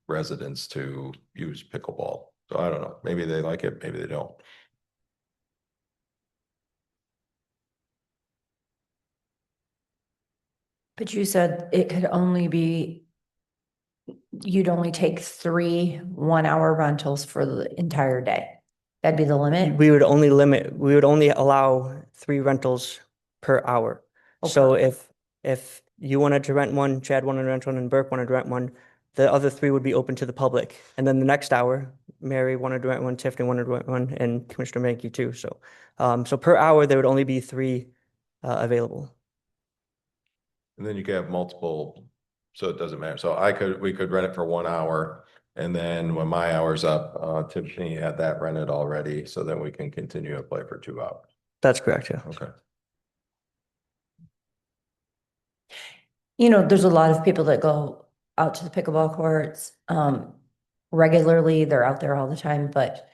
residents to use pickleball. So I don't know, maybe they like it, maybe they don't. But you said it could only be, you'd only take 3 1-hour rentals for the entire day. That'd be the limit? We would only allow 3 rentals per hour. Oh, So perfect. if you wanted to rent one, Chad wanted to rent one, and Burke wanted to rent one, the other 3 would be open to the public. And then the next hour, Mary wanted to rent one, Tiffany wanted to rent one, and Commissioner Mankey too. So, so per hour, there would only be 3 available. And then you could have multiple, so it doesn't matter. So we could rent it for 1 hour. And then when my hour's up, Tiffany had that rented already. So then we can continue to play for 2 hours. That's correct, yeah. Okay. There's a lot of people that go out to the pickleball courts regularly. They're out there all the time, but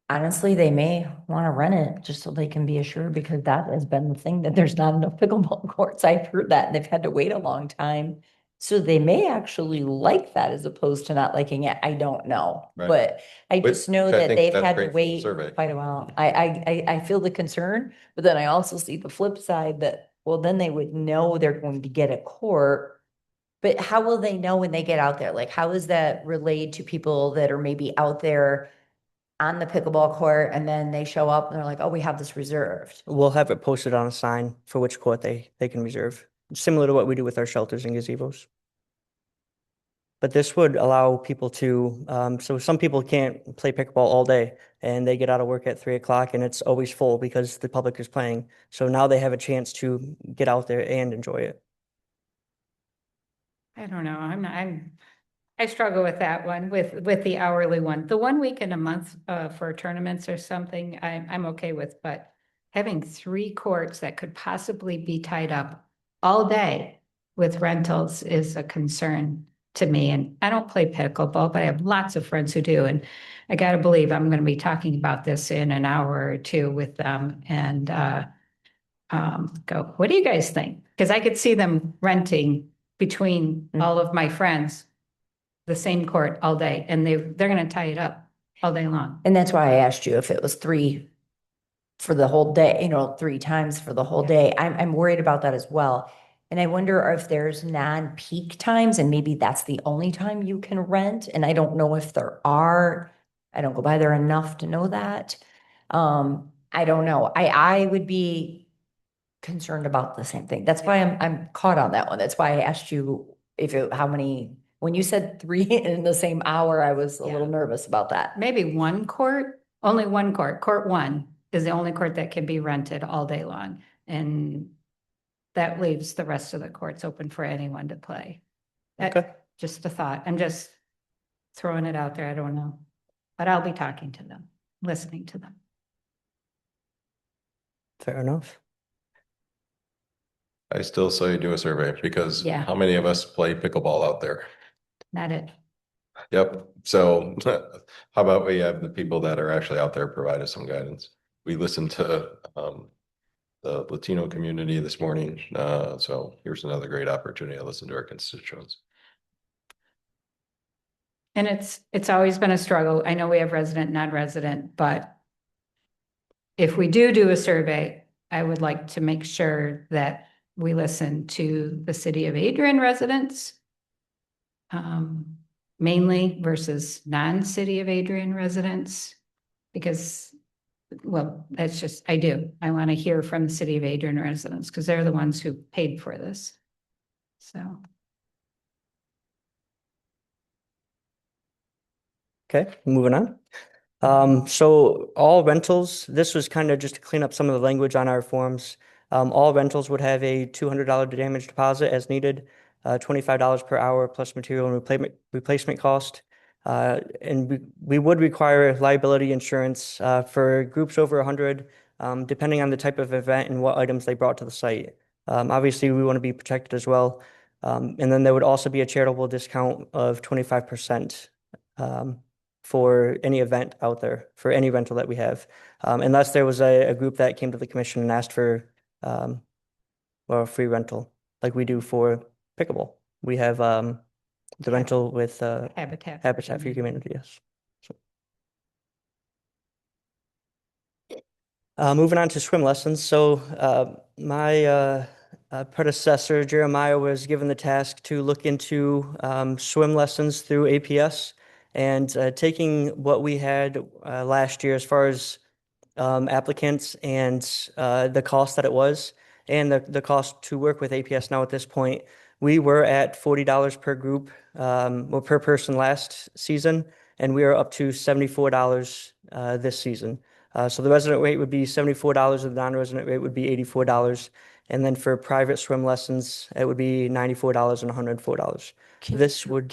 honestly, they may want to rent it just so they can be assured, because that has been the thing, that there's not enough pickleball courts. I've heard that, and they've had to wait a long time. So they may actually like that as opposed to not liking it. I don't know, Right. but I Which just know I that think they've that's had great to for the wait survey. quite a while. I feel the concern, but then I also see the flip side that, well, then they would know they're going to get a court. But how will they know when they get out there? Like, how is that relayed to people that are maybe out there on the pickleball court, and then they show up and they're like, oh, we have this reserved? We'll have it posted on a sign for which court they can reserve, similar to what we do with our shelters and gazebos. But this would allow people to, so some people can't play pickleball all day and they get out of work at 3 o'clock and it's always full because the public is playing. So now they have a chance to get out there and enjoy it. I don't know. I struggle with that one, with the hourly one. The 1 week in a month for tournaments or something, I'm okay with, but having 3 courts that could possibly be tied up all day with rentals is a concern to me. And I don't play pickleball, but I have lots of friends who do. And I got to believe I'm going to be talking about this in an hour or 2 with them and go, what do you guys think? Because I could see them renting between all of my friends the same court all day, and they're going to tie it up all day long. And that's why I asked you if it was 3 for the whole day, 3 times for the whole day. I'm worried about that as well. And I wonder if there's non-peak times, and maybe that's the only time you can rent. And I don't know if there are. I don't go by there enough to know that. I don't know. I would be concerned about the same thing. That's why I'm caught on that one. That's why I asked you how many. When you said 3 in the same hour, I was a little nervous about that. Maybe one court, only one court. Court 1 is the only court that can be rented all day long. And that leaves the rest of the courts open for anyone to play. Okay. Just a thought. I'm just throwing it out there. I don't know. But I'll be talking to them, listening to them. Fair enough. I still say do a survey because Yeah. how many of us play pickleball out there? Not it. Yep. So how about we have the people that are actually out there provide us some guidance? We listened to the Latino community this morning. So here's another great opportunity to listen to our constituents. And it's always been a struggle. I know we have resident, non-resident, but if we do a survey, I would like to make sure that we listen to the city of Adrian residents mainly versus non-city of Adrian residents, because, well, that's just, I want to hear from the city of Adrian residents because they're the ones who paid for this. So. Okay, moving on. So all rentals, this was kind of just to clean up some of the language on our forms. All rentals would have a $200 damage deposit as needed. $25 per hour plus material and replacement cost. And we would require liability insurance for groups over 100, depending on the type of event and what items they brought to the site. Obviously, we want to be protected as well. And then there would also be a charitable discount of 25% for any event out there, for any rental that we have. Unless there was a group that came to the commission and asked for a free rental, like we do for pickleball. We have the rental with Habitat. Habitat for Humanity, yes. Moving on to swim lessons. So my predecessor, Jeremiah, was given the task to look into swim lessons through APS and taking what we had last year as far as applicants and the cost that it was and the cost to work with APS now at this point. We were at $40 per group or per person last season, and we are up to $74 this season. So the resident rate would be $74, and the non-resident rate would be $84. And then for private swim lessons, it would be $94 and $104. Can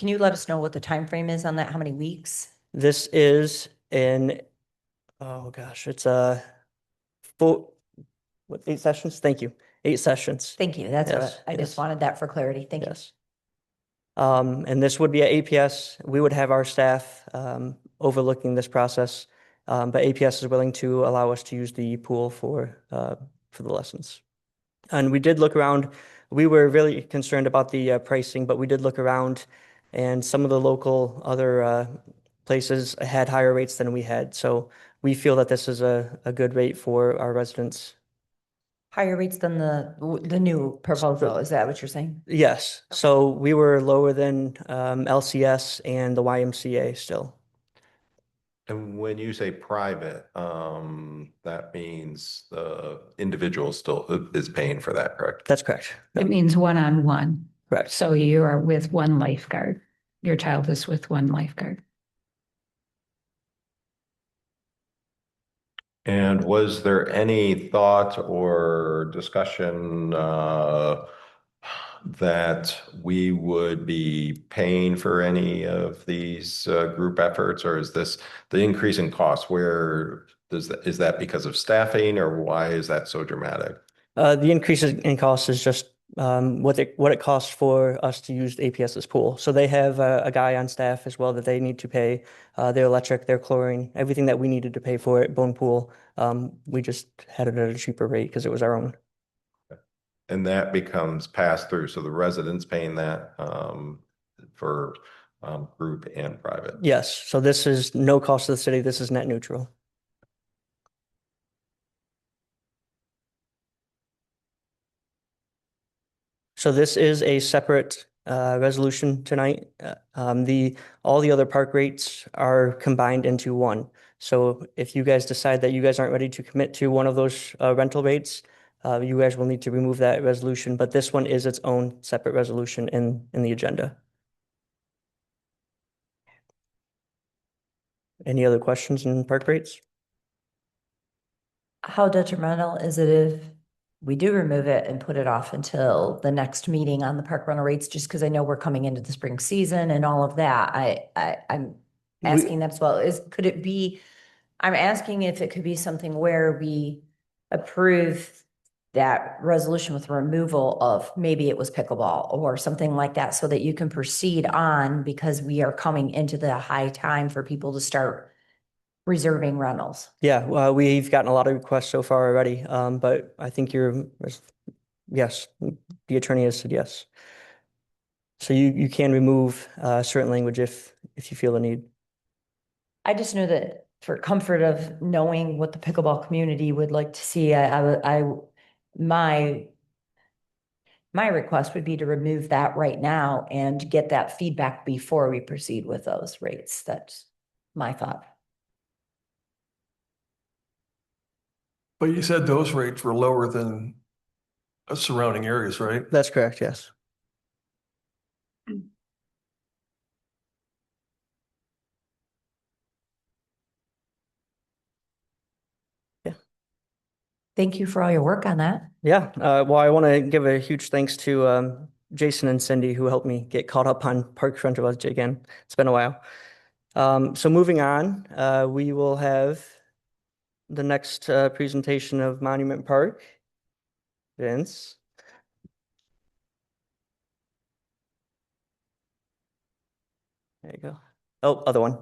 you let us know what the time frame is on that? How many weeks? This is oh gosh, it's 8 sessions? Thank you. 8 sessions. Thank you. That's Yes, what I just yes. wanted that for clarity. Thank you. Yes. And this would be at APS. We would have our staff overlooking this process, but APS is willing to allow us to use the pool for the lessons. And we did look around. We were really concerned about the pricing, but we did look around, and some of the local other places had higher rates than we had. So we feel that this is a good rate for our residents. Higher rates than the new proposal, is that what you're saying? Yes. So we were lower than LCS and the YMCA still. And when you say private, that means the individual still is paying for that, correct? That's correct. It means one-on-one. Correct. So you are with one lifeguard. Your child is with one lifeguard. And was there any thought or discussion that we would be paying for any of these group efforts, or is this the increase in cost? Where is that because of staffing, or why is that so dramatic? The increase in cost is just what it costs for us to use APS's pool. So they have a guy on staff as well that they need to pay their electric, their chlorine, everything that we needed to pay for it, Bone Pool. We just had it at a cheaper rate because it was our own. And that becomes passed through, so the residents paying that for group and private. Yes. So this is no cost to the city. This is net neutral. So this is a separate resolution tonight. All the other park rates are combined into one. So if you guys decide that you guys aren't ready to commit to one of those rental rates, you guys will need to remove that resolution. But this one is its own separate resolution in the agenda. Any other questions in park rates? How detrimental is it if we do remove it and put it off until the next meeting on the park rental rates? Just because I know we're coming into the spring season and all of that. I'm asking that as well. Could it be, I'm asking if it could be something where we approve that resolution with removal of, maybe it was pickleball or something like that, so that you can proceed on, because we are coming into the high time for people to start reserving rentals. Yeah, we've gotten a lot of requests so far already, but I think yes, the attorney has said yes. So you can remove certain language if you feel the need. I just know that for comfort of knowing what the pickleball community would like to see, my request would be to remove that right now and get that feedback before we proceed with those rates. That's my thought. But you said those rates were lower than surrounding areas, right? That's correct, yes. Thank you for all your work on that. Yeah, well, I want to give a huge thanks to Jason and Cindy who helped me get caught up on park rental budget again. It's been a while. So moving on, we will have the next presentation of Monument Park. Vince. There you go. Oh, other one.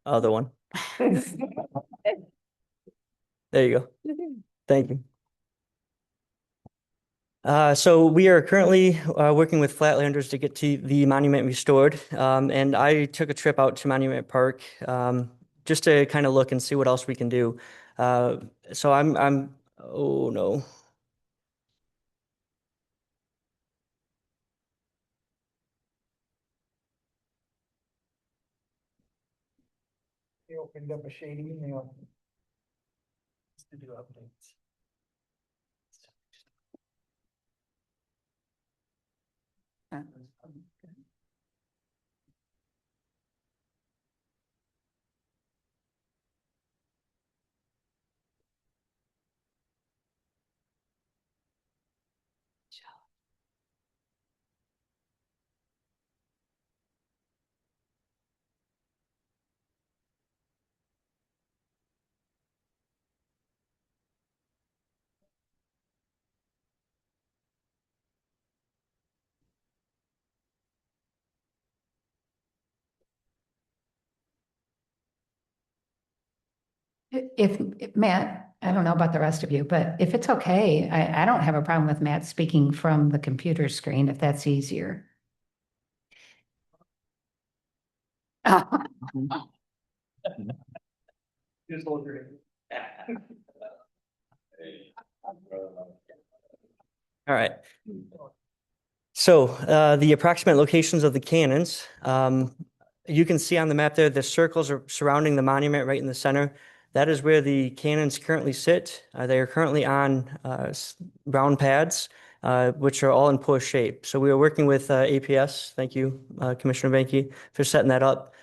Other one. There you go. Thank you. So we are currently working with Flatlanders to get to the monument restored. And I took a trip out to Monument Park just to kind of look and see what else we can do. So oh no. He opened up a shady email. To do updates. If Matt, I don't know about the rest of you, but if it's okay, I don't have a problem with Matt speaking from the computer screen if that's easier. All right. So the approximate locations of the cannons, you can see on the map there, the circles are surrounding the monument right in the center. That is where the cannons currently sit. They are currently on round pads, which are all in poor shape. So we are working with APS, thank you, Commissioner Banky, for setting that up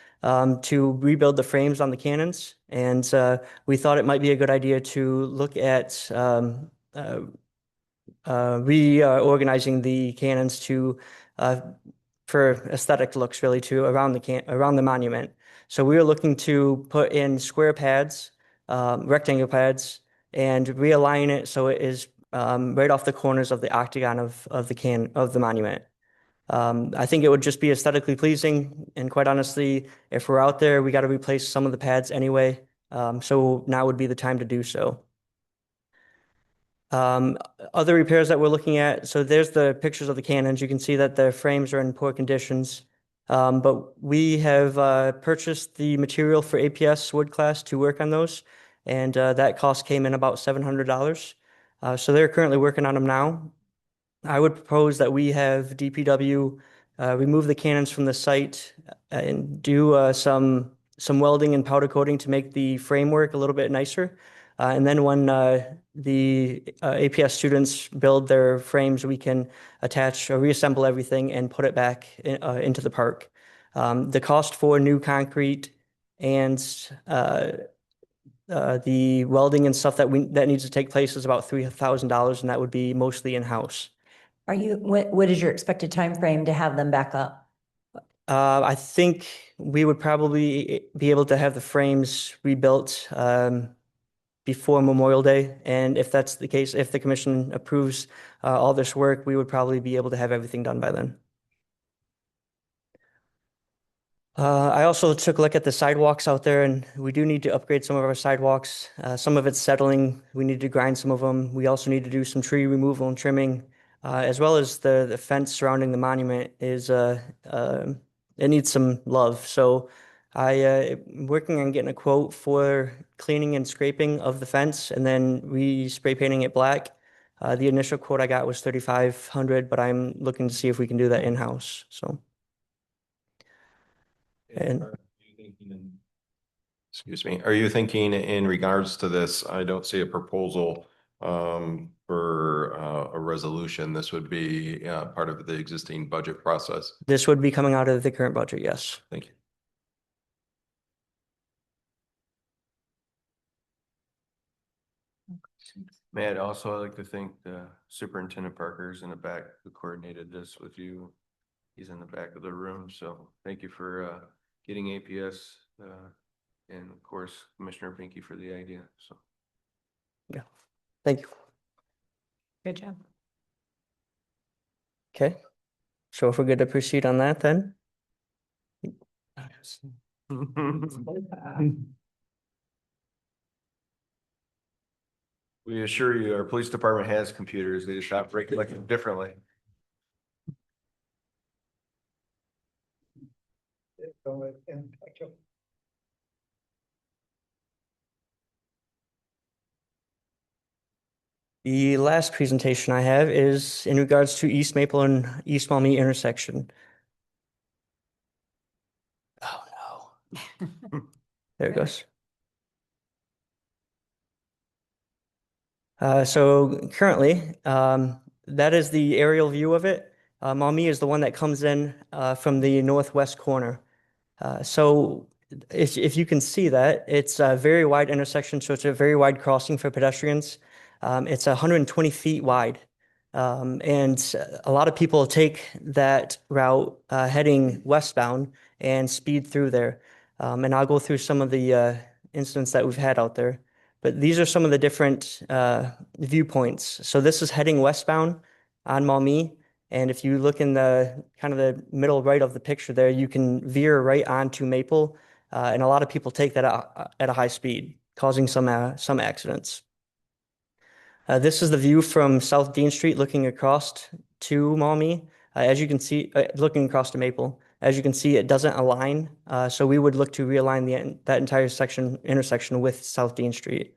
to rebuild the frames on the cannons. And we thought it might be a good idea to look at reorganizing the cannons to for aesthetic looks really to around the monument. So we are looking to put in square pads, rectangle pads, and realign it so it is right off the corners of the octagon of the monument. I think it would just be aesthetically pleasing, and quite honestly, if we're out there, we got to replace some of the pads anyway. So now would be the time to do so. Other repairs that we're looking at, so there's the pictures of the cannons. You can see that the frames are in poor conditions. But we have purchased the material for APS wood class to work on those, and that cost came in about $700. So they're currently working on them now. I would propose that we have DPW remove the cannons from the site and do some welding and powder coating to make the framework a little bit nicer. And then when the APS students build their frames, we can attach or reassemble everything and put it back into the park. The cost for new concrete and the welding and stuff that needs to take place is about $3,000, and that would be mostly in-house. What is your expected time frame to have them back up? I think we would probably be able to have the frames rebuilt before Memorial Day. And if that's the case, if the commission approves all this work, we would probably be able to have everything done by then. I also took a look at the sidewalks out there, and we do need to upgrade some of our sidewalks. Some of it's settling. We need to grind some of them. We also need to do some tree removal and trimming, as well as the fence surrounding the monument is it needs some love. So I'm working on getting a quote for cleaning and scraping of the fence and then spray painting it black. The initial quote I got was $3,500, but I'm looking to see if we can do that in-house. So. And Excuse me, are you thinking in regards to this? I don't see a proposal for a resolution. This would be part of the existing budget process. This would be coming out of the current budget, yes. Thank you. Matt, also I'd like to thank the Superintendent Parker's in the back who coordinated this with you. He's in the back of the room, so thank you for getting APS and of course Commissioner Pinky for the idea. So Yeah, thank you. Good job. Okay, so if we're good to proceed on that, then we assure you, our police department has computers. They just operate like differently. the last presentation I have is in regards to East Maple and East Maumee intersection. Oh no. There it goes. So currently, that is the aerial view of it. Maumee is the one that comes in from the northwest corner. So if you can see that, it's a very wide intersection, so it's a very wide crossing for pedestrians. It's 120 feet wide. And a lot of people take that route heading westbound and speed through there. And I'll go through some of the incidents that we've had out there. But these are some of the different viewpoints. So this is heading westbound on Maumee. And if you look in the kind of the middle right of the picture there, you can veer right onto Maple. And a lot of people take that at a high speed, causing some accidents. This is the view from South Dean Street looking across to Maumee. As you can see, looking across to Maple, as you can see, it doesn't align. So we would look to realign that entire intersection with South Dean Street.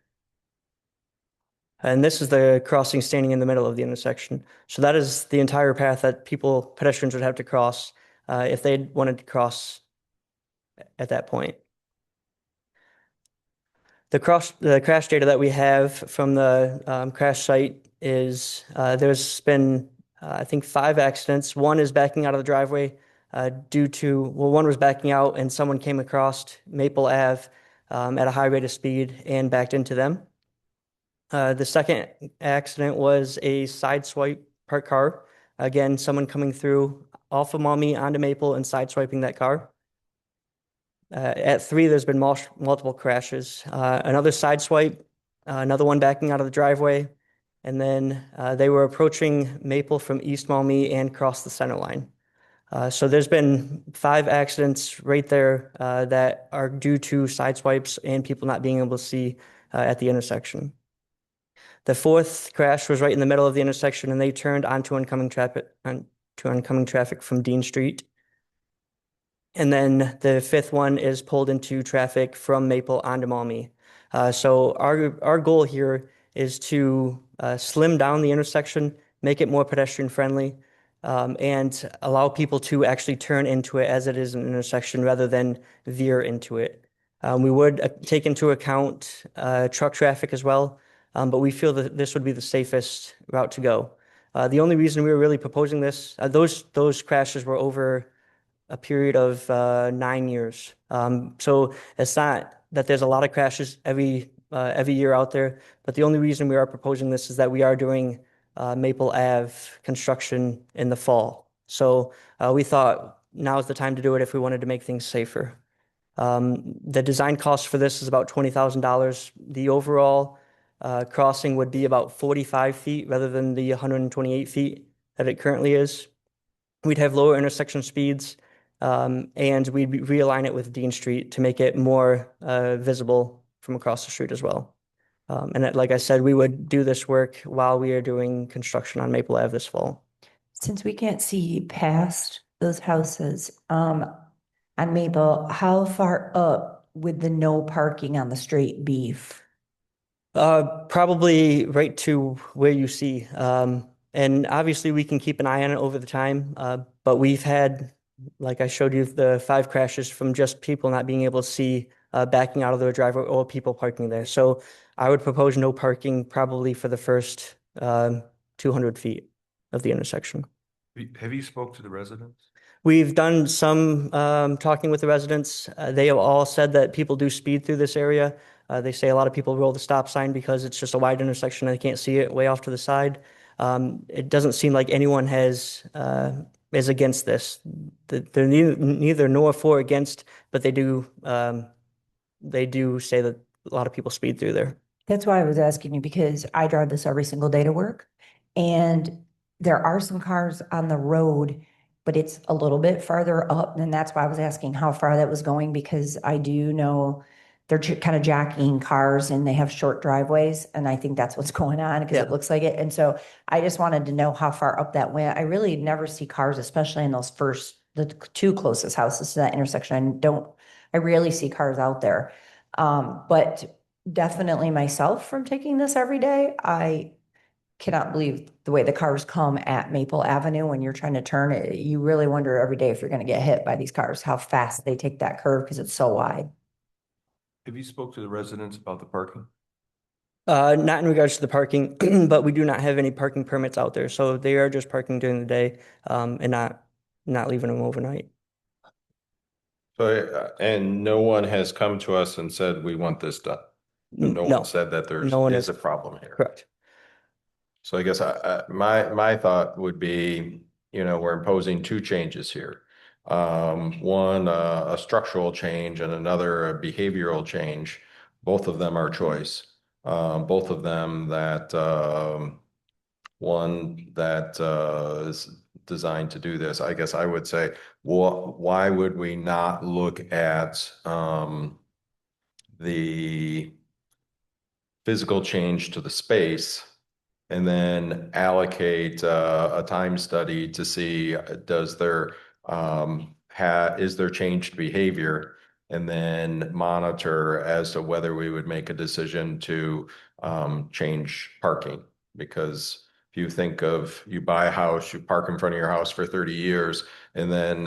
And this is the crossing standing in the middle of the intersection. So that is the entire path that pedestrians would have to cross if they wanted to cross at that point. The crash data that we have from the crash site is there's been, I think, 5 accidents. One is backing out of the driveway one was backing out and someone came across Maple Ave at a high rate of speed and backed into them. The second accident was a side swipe parked car. Again, someone coming through off of Maumee onto Maple and side swiping that car. At 3, there's been multiple crashes. Another side swipe, another one backing out of the driveway, and then they were approaching Maple from East Maumee and crossed the center line. So there's been 5 accidents right there that are due to side swipes and people not being able to see at the intersection. The 4th crash was right in the middle of the intersection, and they turned onto oncoming traffic from Dean Street. And then the 5th one is pulled into traffic from Maple onto Maumee. So our goal here is to slim down the intersection, make it more pedestrian friendly, and allow people to actually turn into it as it is an intersection rather than veer into it. We would take into account truck traffic as well, but we feel that this would be the safest route to go. The only reason we were really proposing this, those crashes were over a period of 9 years. So it's not that there's a lot of crashes every year out there, but the only reason we are proposing this is that we are doing Maple Ave construction in the fall. So we thought now is the time to do it if we wanted to make things safer. The design cost for this is about $20,000. The overall crossing would be about 45 feet rather than the 128 feet that it currently is. We'd have lower intersection speeds, and we'd realign it with Dean Street to make it more visible from across the street as well. And like I said, we would do this work while we are doing construction on Maple Ave this fall. Since we can't see past those houses, on Maple, how far up would the no parking on the street be? Probably right to where you see. And obviously we can keep an eye on it over the time. But we've had, like I showed you, the 5 crashes from just people not being able to see backing out of their driveway or people parking there. So I would propose no parking probably for the first 200 feet of the intersection. Have you spoke to the residents? We've done some talking with the residents. They have all said that people do speed through this area. They say a lot of people roll the stop sign because it's just a wide intersection and they can't see it way off to the side. It doesn't seem like anyone is against this. They're neither nor for or against, but they do say that a lot of people speed through there. That's why I was asking you, because I drive this every single day to work. And there are some cars on the road, but it's a little bit farther up. And that's why I was asking how far that was going, because I do know they're kind of jockeying cars and they have short driveways. And I think that's what's going on because Yeah. it looks like it. And so I just wanted to know how far up that went. I really never see cars, especially in the two closest houses to that intersection. I rarely see cars out there. But definitely myself from taking this every day, I cannot believe the way the cars come at Maple Avenue when you're trying to turn it. You really wonder every day if you're going to get hit by these cars, how fast they take that curve because it's so wide. Have you spoke to the residents about the parking? Not in regards to the parking, but we do not have any parking permits out there. So they are just parking during the day, and not leaving them overnight. So, and no one has come to us and said, we want this done. No No, one said that there's no one is has. a problem here. Correct. So I guess my thought would be, we're imposing two changes here. One, a structural change and another a behavioral change. Both of them are choice. Both of them that, one that is designed to do this. I guess I would say, why would we not look at the physical change to the space and then allocate a time study to see is there changed behavior, and then monitor as to whether we would make a decision to change parking. Because if you think of, you buy a house, you park in front of your house for 30 years, and then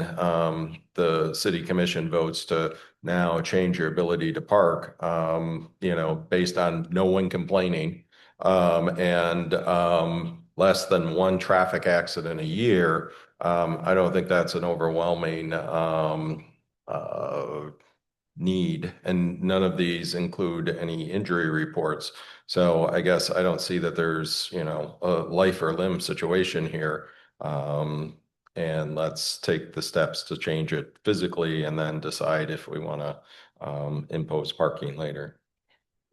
the city commission votes to now change your ability to park, based on no one complaining, and less than one traffic accident a year. I don't think that's an overwhelming need, and none of these include any injury reports. So I guess I don't see that there's, a life or limb situation here. And let's take the steps to change it physically and then decide if we want to impose parking later.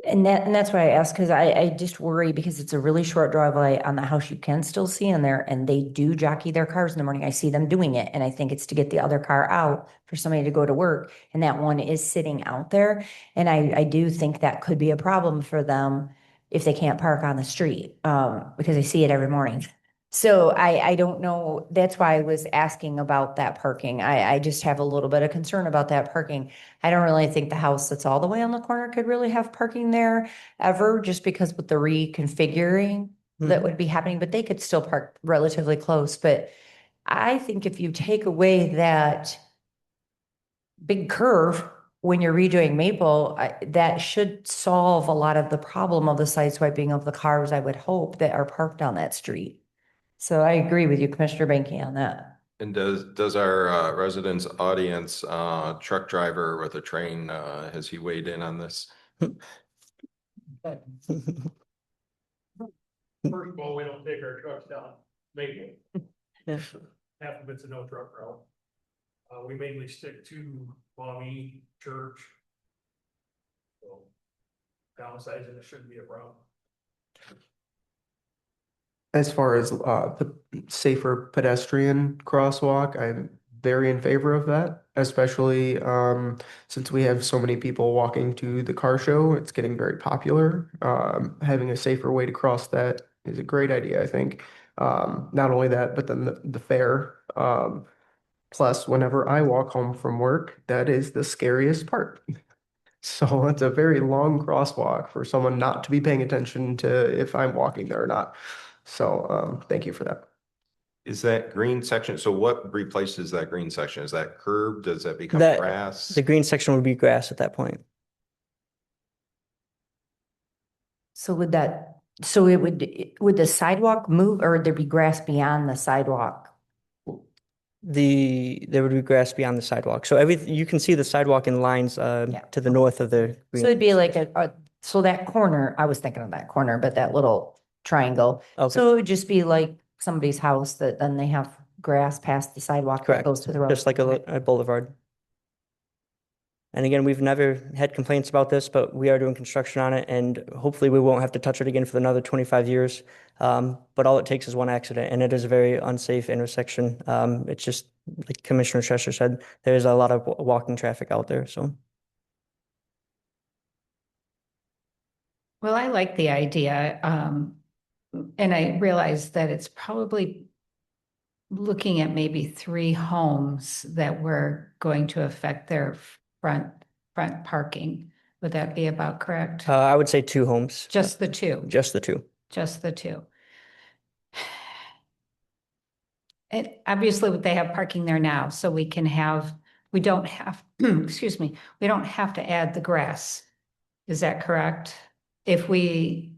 And that's why I asked, because I just worry because it's a really short driveway on the house you can still see in there, and they do jockey their cars in the morning. I see them doing it, and I think it's to get the other car out for somebody to go to work, and that one is sitting out there. And I do think that could be a problem for them if they can't park on the street, because I see it every morning. So I don't know. That's why I was asking about that parking. I just have a little bit of concern about that parking. I don't really think the house that's all the way on the corner could really have parking there ever, just because with the reconfiguring that would be happening, but they could still park relatively close. But I think if you take away that big curve when you're redoing Maple, that should solve a lot of the problem of the sideswiping of the cars, I would hope, that are parked on that street. So I agree with you, Commissioner Banky, on that. And does our residents audience truck driver with a train, has he weighed in on this? First of all, we don't take our trucks down Maple. Yeah. Half of it's a no truck route. We mainly stick to Maumee, Church. So downsizing, it shouldn't be a problem. As far as the safer pedestrian crosswalk, I'm very in favor of that, especially since we have so many people walking to the car show. It's getting very popular. Having a safer way to cross that is a great idea, I think. Not only that, but then the fair. Plus, whenever I walk home from work, that is the scariest part. So it's a very long crosswalk for someone not to be paying attention to if I'm walking there or not. So thank you for that. Is that green section? So what replaces that green section? Is that curb? Does that become That- grass? The green section would be grass at that point. So would the sidewalk move, or would there be grass beyond the sidewalk? There would be grass beyond the sidewalk. So you can see the sidewalk in lines Yeah. to the north of the So green. it'd be like so that corner, I was thinking of that corner, but that little triangle. Okay. So it would just be like somebody's house that then they have grass past the sidewalk that Correct. goes to the road. Just like a boulevard. And again, we've never had complaints about this, but we are doing construction on it, and hopefully we won't have to touch it again for another 25 years. But all it takes is one accident, and it is a very unsafe intersection. It's just, like Commissioner Cheshire said, there's a lot of walking traffic out there, so. Well, I like the idea, and I realize that it's probably looking at maybe 3 homes that were going to affect their front parking. Would that be about correct? I would say 2 homes. Just the 2? Just the 2. Just the 2. And obviously they have parking there now, so we don't have, excuse me, we don't have to add the grass. Is that correct? If we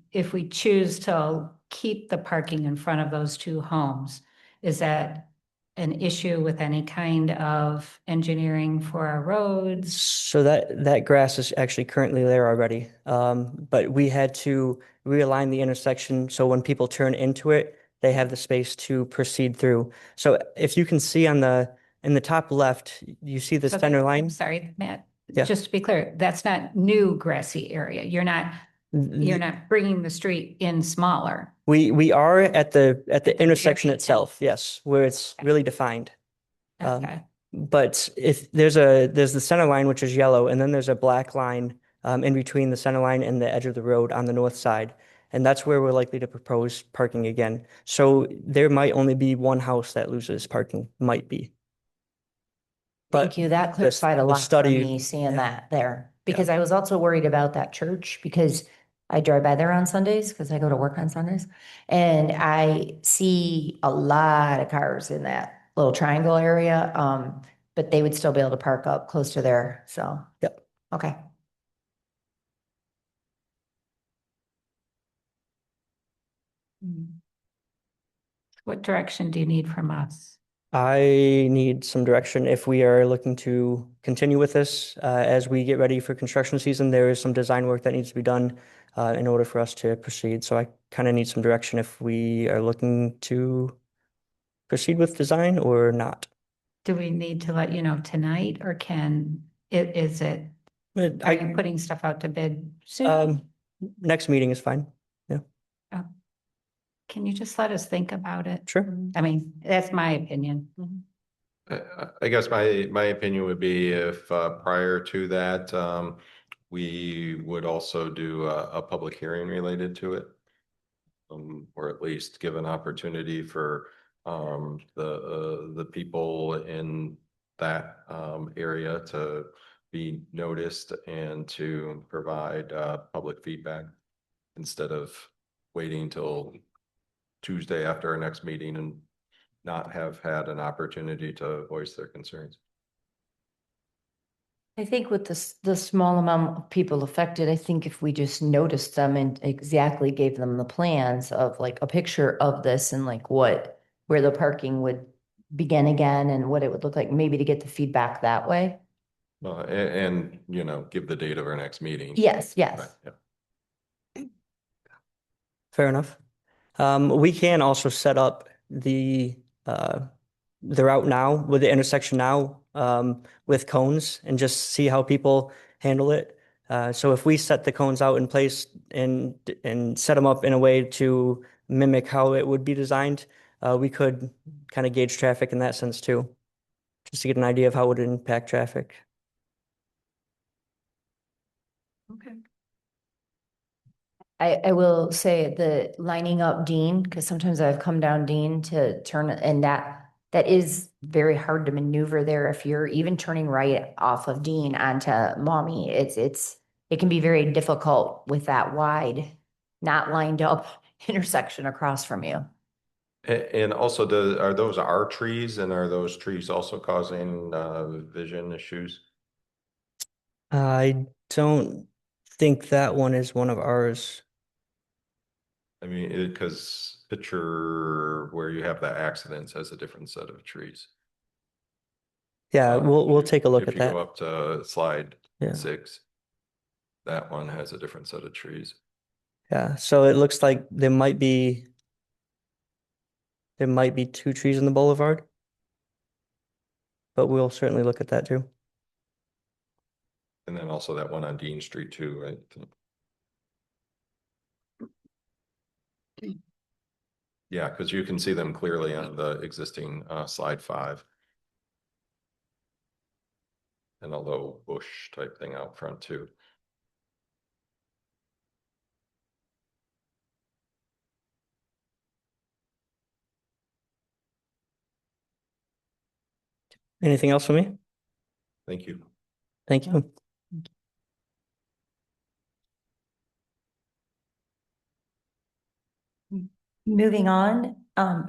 choose to keep the parking in front of those 2 homes, is that an issue with any kind of engineering for our roads? So that grass is actually currently there already. But we had to realign the intersection so when people turn into it, they have the space to proceed through. So if you can see in the top left, you see the So center I'm line. sorry, Matt, Yeah. just to be clear, that's not new grassy area. You're not bringing the street in smaller. We are at the intersection intersection. itself, yes, where it's really defined. Okay. But if there's the center line, which is yellow, and then there's a black line in between the center line and the edge of the road on the north side. And that's where we're likely to propose parking again. So there might only be one house that loses parking, might be. Thank you. That clarified a the lot for study- me seeing yeah. that there. Because I was also worried about that church because I drive by there on Sundays because I go to work on Sundays. And I see a lot of cars in that little triangle area. But they would still be able to park up close to there. So. Yep. Okay. What direction do you need from us? I need some direction if we are looking to continue with this. As we get ready for construction season, there is some design work that needs to be done in order for us to proceed. So I kind of need some direction if we are looking to proceed with design or not. Do we need to let you know tonight, or is it, But are you putting stuff out to bid soon? next meeting is fine. Yeah, Can you just let us think about it? sure. I mean, that's my opinion. I guess my opinion would be if prior to that, we would also do a public hearing related to it. Or at least give an opportunity for the people in that area to be noticed and to provide public feedback instead of waiting till Tuesday after our next meeting and not have had an opportunity to voice their concerns. I think with the small amount of people affected, I think if we just noticed them and exactly gave them the plans of like a picture of this and like where the parking would begin again and what it would look like, maybe to get the feedback that way. And give the date of our next meeting. Yes, yes. Right, yeah. Fair enough. We can also set up the route now with the intersection now with cones and just see how people handle it. So if we set the cones out in place and set them up in a way to mimic how it would be designed, we could kind of gauge traffic in that sense too, just to get an idea of how it would impact traffic. Okay. I will say the lining up Dean, because sometimes I've come down Dean to turn and that is very hard to maneuver there. If you're even turning right off of Dean onto Mommy, it can be very difficult with that wide, not lined up intersection across from you. And also, are those our trees, and are those trees also causing vision issues? I don't think that one is one of ours. I mean, because picture where you have the accidents has a different set of trees. Yeah, we'll take a look If at you go that. up to slide Yeah. 6, that one has a different set of trees. Yeah, so it looks like there might be 2 trees in the boulevard. But we'll certainly look at that too. And then also that one on Dean Street too, right? Yeah, because you can see them clearly on the existing slide 5. And a low bush type thing out front too. Anything else for me? Thank you. Thank you. Moving on,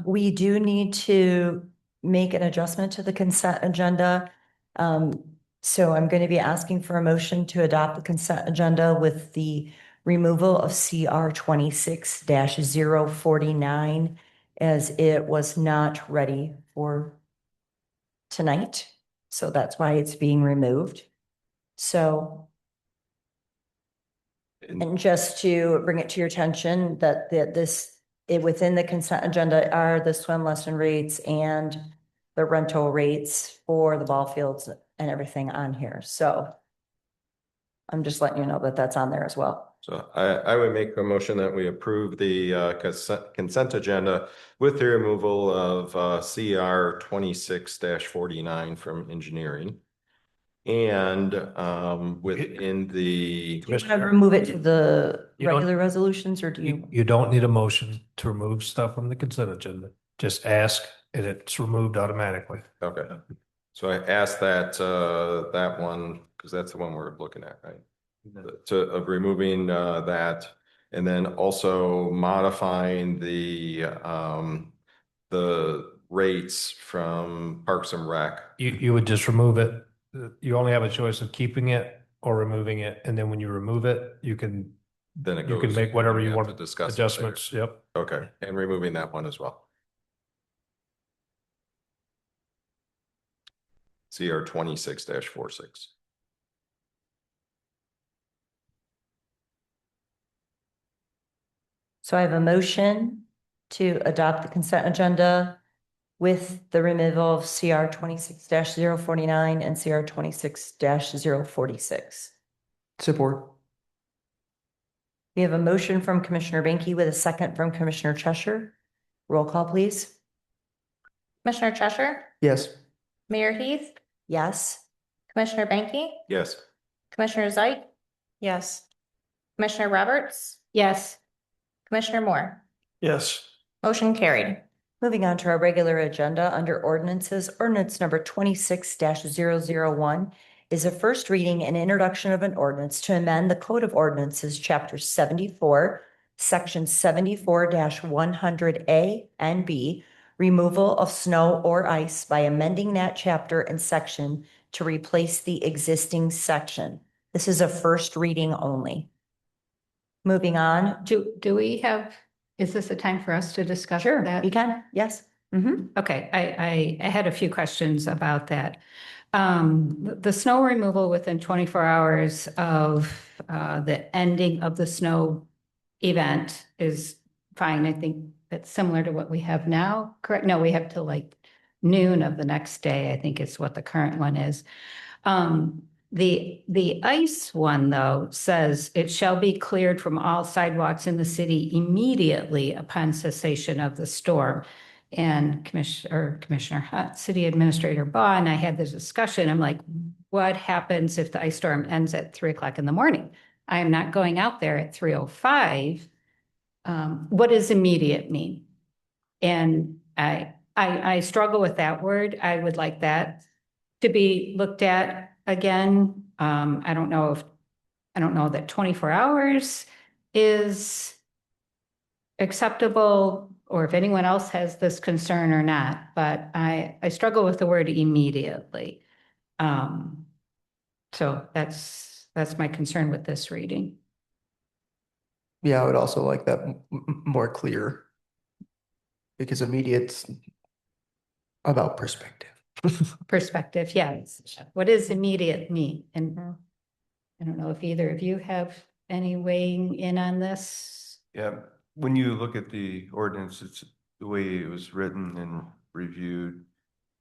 we do need to make an adjustment to the consent agenda. So I'm going to be asking for a motion to adopt the consent agenda with the removal of CR 26-049 as it was not ready for tonight. So that's why it's being removed. So and just to bring it to your attention that within the consent agenda are the swim lesson rates and the rental rates for the ball fields and everything on here. So I'm just letting you know that that's on there as well. So I would make a motion that we approve the consent agenda with the removal of CR 26-49 from engineering. And within the. Do you want to remove it to the You don't- regular resolutions or do you? You don't need a motion to remove stuff from the consent agenda. Just ask and it's removed automatically. Okay, so I asked that that one, because that's the one we're looking at, right? Of removing that, and then also modifying the rates from Parks and Rec. You would just remove it. You only have a choice of keeping it or removing it, and then when you remove it, you can Then it you can goes- make whatever we you have want to discuss it later. adjustments. Yep. Okay, and removing that one as well. CR 26-46. So I have a motion to adopt the consent agenda with the removal of CR 26-049 and CR 26-046. Support. We have a motion from Commissioner Banky with a second from Commissioner Cheshire. Roll call, please. Commissioner Cheshire, Yes. Mayor Heath, Yes. Commissioner Banky, Yes. Commissioner Zeit, Yes. Commissioner Roberts, Yes, Commissioner Moore. Yes. Motion carried. Moving on to our regular agenda under ordinances, ordinance number 26-001 is a first reading and introduction of an ordinance to amend the Code of Ordinances, Chapter 74, Section 74-100A and B, removal of snow or ice by amending that chapter and section to replace the existing section. This is a first reading only. Moving on. do we have, is this a time for us to discuss that? You can, yes. Mhm. Okay, I had a few questions about that. The snow removal within 24 hours of the ending of the snow event is fine. I think that's similar to what we have now, correct? No, we have till like noon of the next day, I think is what the current one is. The ice one, though, says it shall be cleared from all sidewalks in the city immediately upon cessation of the storm. And Commissioner Hunt, City Administrator Baugh and I had this discussion. I'm like, what happens if the ice storm ends at 3:00 in the morning? I am not going out there at 3:05. What does immediate mean? And I struggle with that word. I would like that to be looked at again. I don't know that 24 hours is acceptable or if anyone else has this concern or not, but I struggle with the word immediately. So that's my concern with this reading. Yeah, I would also like that more clear. Because immediate's about perspective. perspective, yes. What does immediate mean? And I don't know if either of you have any weighing in on this. Yeah, when you look at the ordinance, it's the way it was written and reviewed.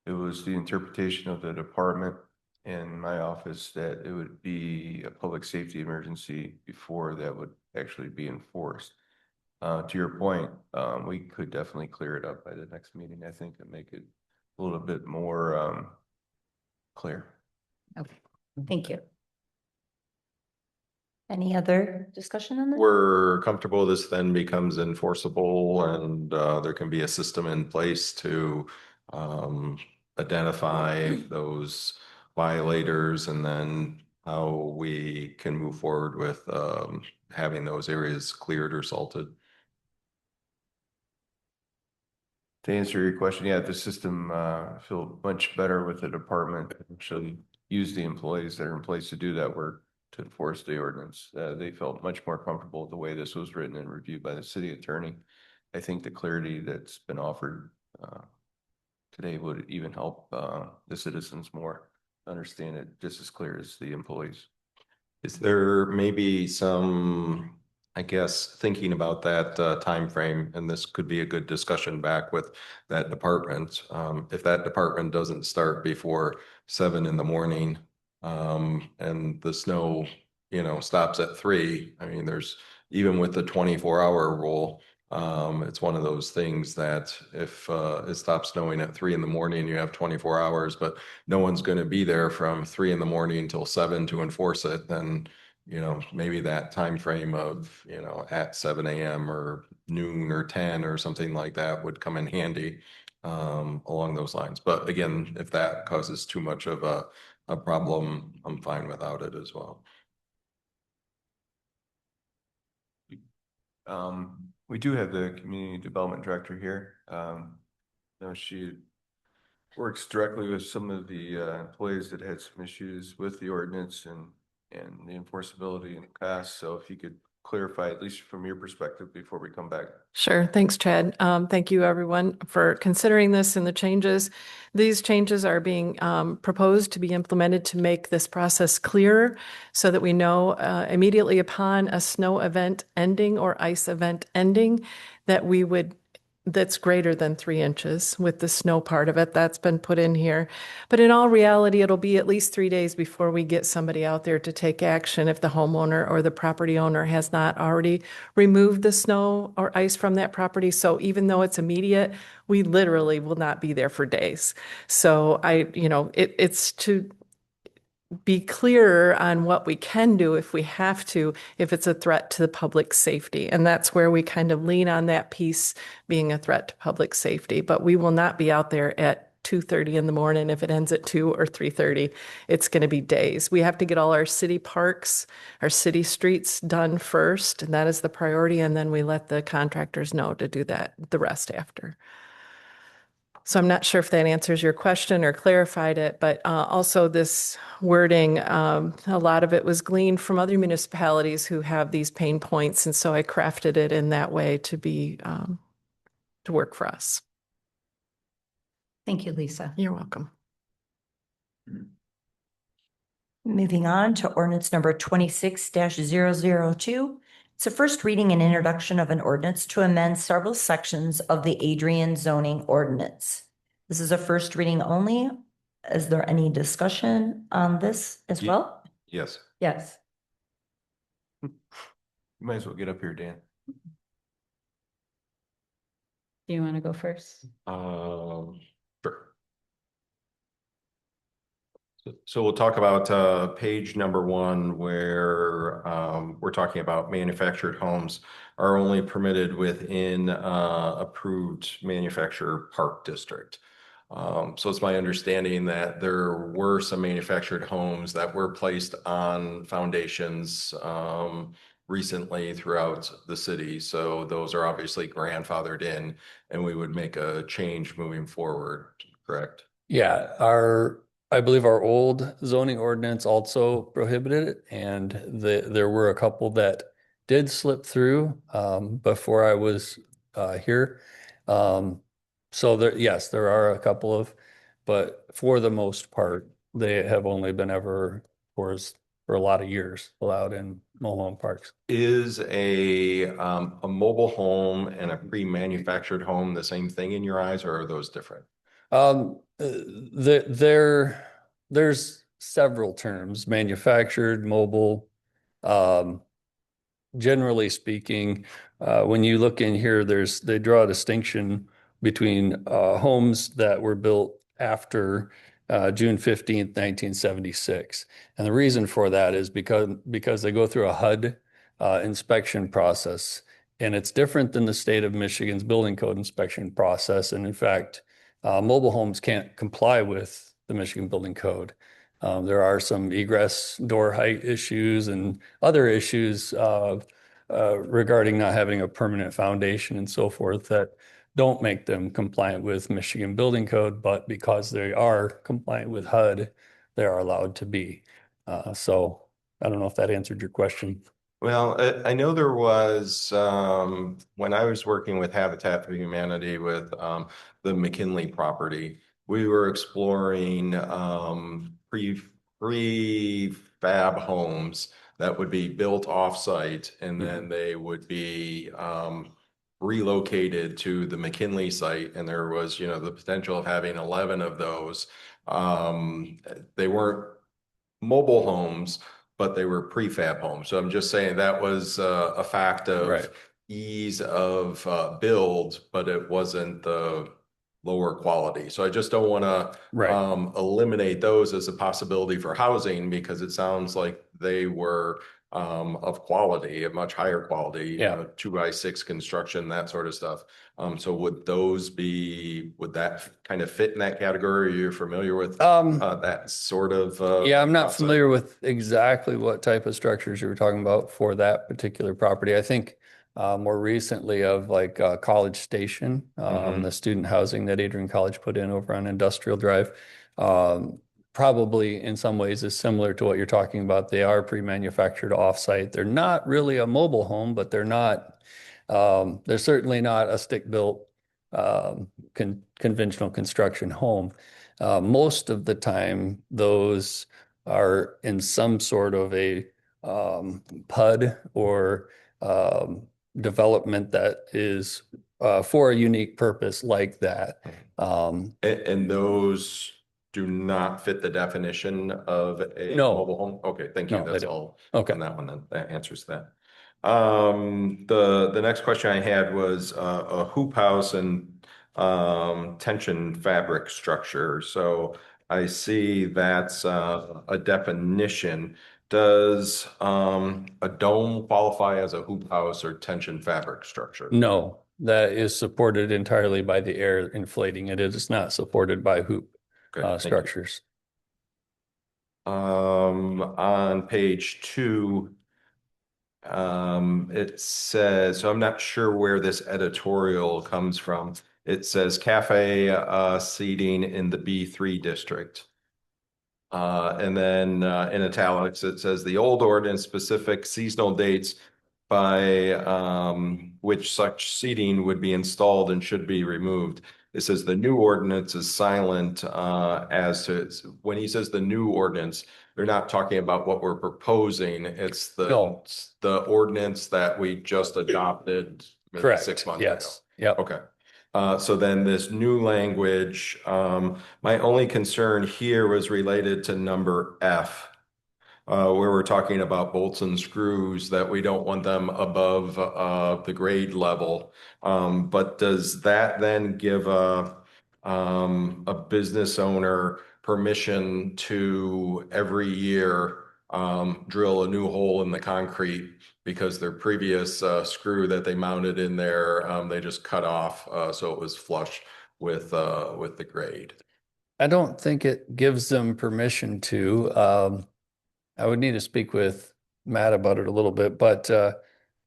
It was the interpretation of the department in my office that it would be a public safety emergency before that would actually be enforced. To your point, we could definitely clear it up by the next meeting, I think, and make it a little bit more clear. Okay, thank you. Any other discussion on this? We're comfortable this then becomes enforceable and there can be a system in place to identify those violators and then how we can move forward with having those areas cleared or salted. To answer your question, yeah, the system feel much better with the department actually use the employees that are in place to do that work to enforce the ordinance. They felt much more comfortable with the way this was written and reviewed by the city attorney. I think the clarity that's been offered today would even help the citizens more understand it just as clear as the employees. Is there maybe some, I guess, thinking about that time frame, and this could be a good discussion back with that department. If that department doesn't start before 7 in the morning, and the snow, stops at 3, I mean, there's even with the 24-hour rule, it's one of those things that if it stops snowing at 3 in the morning, you have 24 hours, but no one's going to be there from 3 in the morning until 7 to enforce it, then maybe that time frame of, at 7 a.m. or noon or 10 or something like that would come in handy along those lines. But again, if that causes too much of a problem, I'm fine without it as well. We do have the community development director here. She works directly with some of the employees that had some issues with the ordinance and the enforceability in the past. So if you could clarify, at least from your perspective, before we come back. Sure. Thanks, Chad. Thank you, everyone, for considering this and the changes. These changes are being proposed to be implemented to make this process clearer so that we know immediately upon a snow event ending or ice event ending that that's greater than 3 inches with the snow part of it. That's been put in here. But in all reality, it'll be at least 3 days before we get somebody out there to take action if the homeowner or the property owner has not already removed the snow or ice from that property. So even though it's immediate, we literally will not be there for days. So it's to be clearer on what we can do if we have to, if it's a threat to the public safety. And that's where we kind of lean on that piece being a threat to public safety. But we will not be out there at 2:30 in the morning if it ends at 2 or 3:30. It's going to be days. We have to get all our city parks, our city streets done first, and that is the priority. And then we let the contractors know to do that, the rest after. So I'm not sure if that answers your question or clarified it, but also this wording, a lot of it was gleaned from other municipalities who have these pain points. And so I crafted it in that way to work for us. Thank you, Lisa. You're welcome. Moving on to ordinance number 26-002. It's a first reading and introduction of an ordinance to amend several sections of the Adrian zoning ordinance. This is a first reading only. Is there any discussion on this as well? Yes. Yes. You might as well get up here, Dan. Do you want to go first? Sure. So we'll talk about page number 1 where we're talking about manufactured homes are only permitted within approved manufacturer park district. So it's my understanding that there were some manufactured homes that were placed on foundations recently throughout the city. So those are obviously grandfathered in and we would make a change moving forward, correct? Yeah, I believe our old zoning ordinance also prohibited it, and there were a couple that did slip through before I was here. So yes, there are a couple of but for the most part, they have only been ever for a lot of years allowed in mobile home parks. Is a mobile home and a pre-manufactured home the same thing in your eyes, or are those different? There's several terms: manufactured, mobile. Um, Generally speaking, when you look in here, they draw a distinction between homes that were built after June 15th, 1976. And the reason for that is because they go through a HUD inspection process. And it's different than the state of Michigan's building code inspection process. And in fact, mobile homes can't comply with the Michigan building code. There are some egress door height issues and other issues regarding not having a permanent foundation and so forth that don't make them compliant with Michigan building code, but because they are compliant with HUD, they are allowed to be. So I don't know if that answered your question. Well, I know there was, when I was working with Habitat for Humanity with the McKinley property, we were exploring prefab homes that would be built offsite, and then they would be relocated to the McKinley site. And there was, the potential of having 11 of those. They weren't mobile homes, but they were prefab homes. So I'm just saying that was a fact of ease of build, but it wasn't the lower quality. So I just don't want to eliminate those as a possibility for housing, because it sounds like they were of quality, a much higher quality, 2x6 construction, that sort of stuff. So would that kind of fit in that category? Are you familiar with that sort of? I'm not familiar with exactly what type of structures you were talking about for that particular property. I think more recently of like College Station, the student housing that Adrian College put in over on Industrial Drive. Probably in some ways is similar to what you're talking about. They are pre-manufactured offsite. They're not really a mobile home, but they're certainly not a stick-built conventional construction home. Most of the time, those are in some sort of a PUD or development that is for a unique purpose like that. And those do not fit the definition of a mobile home? Okay, thank you. That's all on that one then. That answers that. The next question I had was a hoop house and tension fabric structure. So I see that's a definition. Does a dome qualify as a hoop house or tension fabric structure? No, that is supported entirely by the air inflating it. It is not supported by hoop structures. On page 2, it says, so I'm not sure where this editorial comes from. It says cafe seating in the B3 district. And then in italics, it says the old ordinance specific seasonal dates by which such seating would be installed and should be removed. It says the new ordinance is silent as to when he says the new ordinance, they're not talking about what we're proposing. It's the ordinance that we just adopted maybe 6 months ago. Yep. Okay. So then this new language, my only concern here was related to number F, where we're talking about bolts and screws, that we don't want them above the grade level. But does that then give a business owner permission to every year drill a new hole in the concrete because their previous screw that they mounted in there, they just cut off, so it was flush with the grade? I don't think it gives them permission to. I would need to speak with Matt about it a little bit, but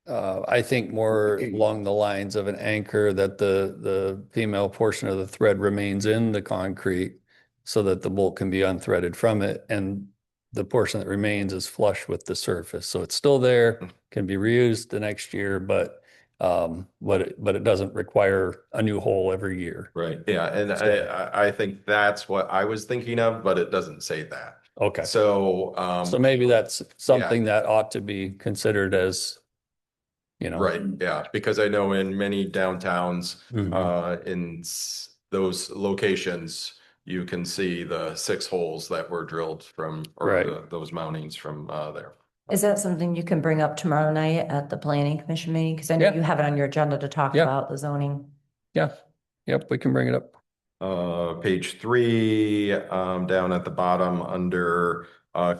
I think more along the lines of an anchor that the female portion of the thread remains in the concrete so that the bolt can be unthreaded from it, and the portion that remains is flush with the surface. So it's still there, can be reused the next year, but But it doesn't require a new hole every year. Right, yeah, and I think that's what I was thinking of, but it doesn't say that. Okay. So, So maybe that's something that ought to be considered as, you know. right, yeah, because I know in many downtowns, in those locations, you can see the 6 holes that were drilled from, or Right. those mountings from there. Is that something you can bring up tomorrow night at the planning commission meeting? Because I know Yeah. you have it on your agenda to talk Yeah. about the zoning. Yeah, yep, we can bring it up. Page 3, down at the bottom under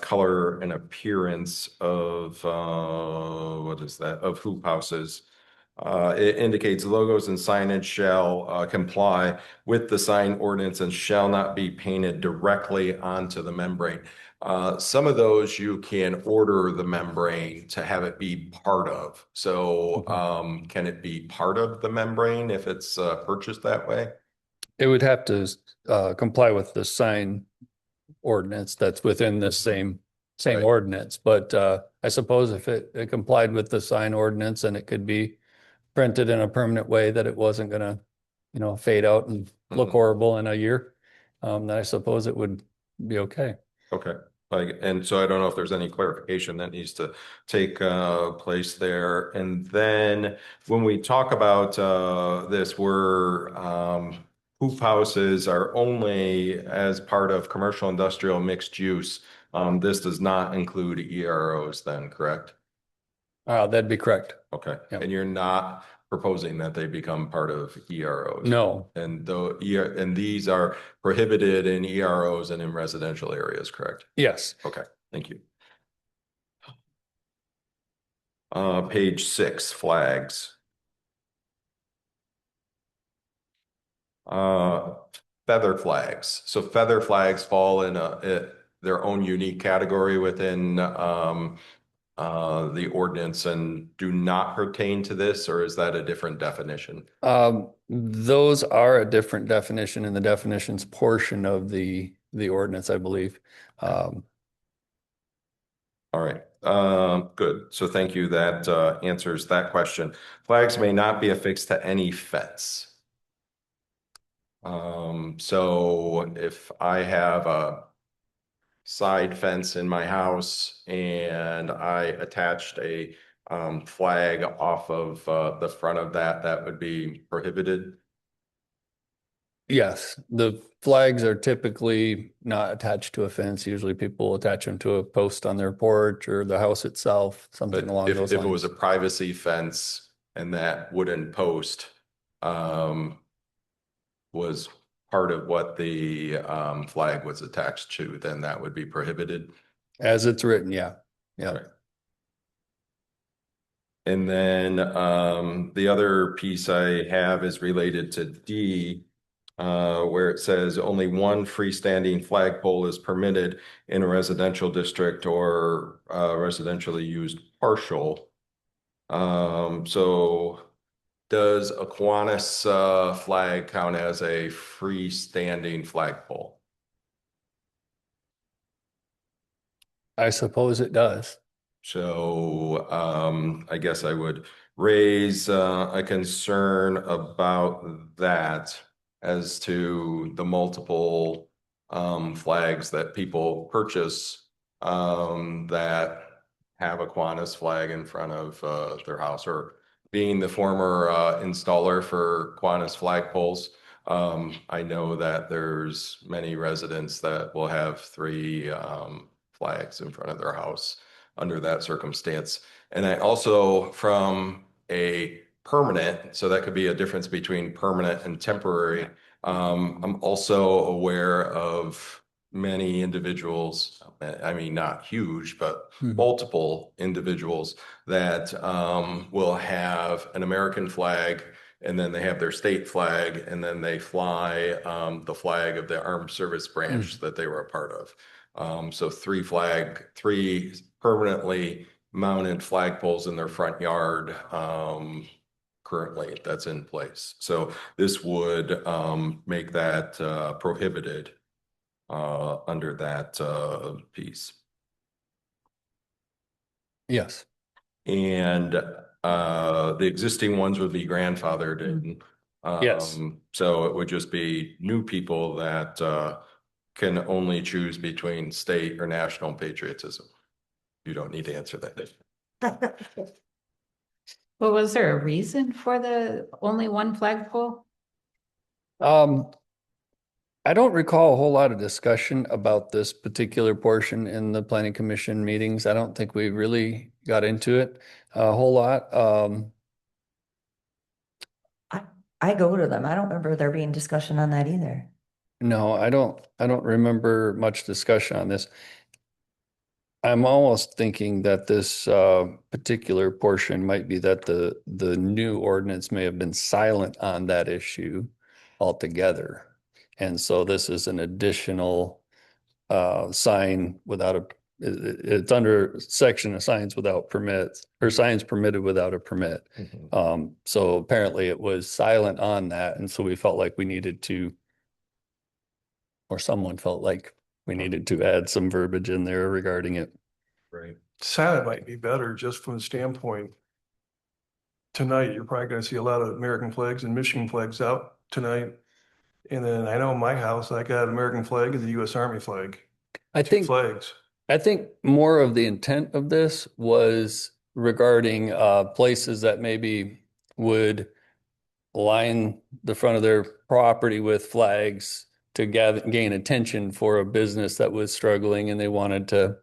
color and appearance of what is that? Of hoop houses. It indicates logos and signage shall comply with the sign ordinance and shall not be painted directly onto the membrane. Some of those you can order the membrane to have it be part of. So can it be part of the membrane if it's purchased that way? It would have to comply with the sign ordinance that's within the same Right. ordinance. But I suppose if it complied with the sign ordinance and it could be printed in a permanent way that it wasn't gonna, fade out and look horrible in a year, then I suppose it would be okay. Okay. Like, and so I don't know if there's any clarification that needs to take place there. And then when we talk about this, we're hoop houses are only as part of commercial industrial mixed use. This does not include EROs then, correct? That'd be correct. Okay. Yep. And you're not proposing that they become part of EROs? No. And and these are prohibited in EROs and in residential areas, correct? Yes. Okay, thank you. Page 6, flags. Feather flags. So feather flags fall in their own unique category within the ordinance and do not pertain to this, or is that a different definition? Those are a different definition in the definitions portion of the ordinance, I believe. All right, good. So thank you. That answers that question. Flags may not be affixed to any fence. So if I have a side fence in my house and I attached a flag off of the front of that, that would be prohibited? Yes, the flags are typically not attached to a fence. Usually people attach them to a post on their porch or the house itself, something But along those if lines. it was a privacy fence and that wooden post was part of what the flag was attached to, then that would be prohibited? As it's written, yeah. Yeah. Right. And then the other piece I have is related to D, where it says only one freestanding flagpole is permitted in a residential district or residentially used partial. So does Aquinas flag count as a freestanding flagpole? I suppose it does. So I guess I would raise a concern about that as to the multiple flags that people purchase that have Aquinas flag in front of their house, or being the former installer for Aquinas flagpoles. I know that there's many residents that will have 3 flags in front of their house under that circumstance. And I also, from a permanent, so that could be a difference between permanent and temporary. I'm also aware of many individuals, I mean, not huge, but multiple individuals that will have an American flag, and then they have their state flag, and then they fly the flag of the armed service branch that they were a part of. So 3 permanently mounted flagpoles in their front yard currently that's in place. So this would make that prohibited under that piece. Yes. And The existing ones would be grandfathered in. Yes. So it would just be new people that can only choose between state or national patriotism. You don't need to answer that. Well, was there a reason for the only one flagpole? I don't recall a whole lot of discussion about this particular portion in the planning commission meetings. I don't think we really got into it a whole lot. I go to them. I don't remember there being discussion on that either. No, I don't remember much discussion on this. I'm almost thinking that this particular portion might be that the new ordinance may have been silent on that issue altogether. And so this is an additional sign without it's under section of signs without permits or signs permitted without a permit. So apparently it was silent on that. And so we felt like we needed to, or someone felt like we needed to add some verbiage in there regarding it. Right. Silent might be better just from the standpoint. Tonight, you're probably gonna see a lot of American flags and Michigan flags out tonight. And then I know in my house, I got American flag and the US Army flag. I Two think flags. I think more of the intent of this was regarding places that maybe would line the front of their property with flags to gain attention for a business that was struggling and they wanted to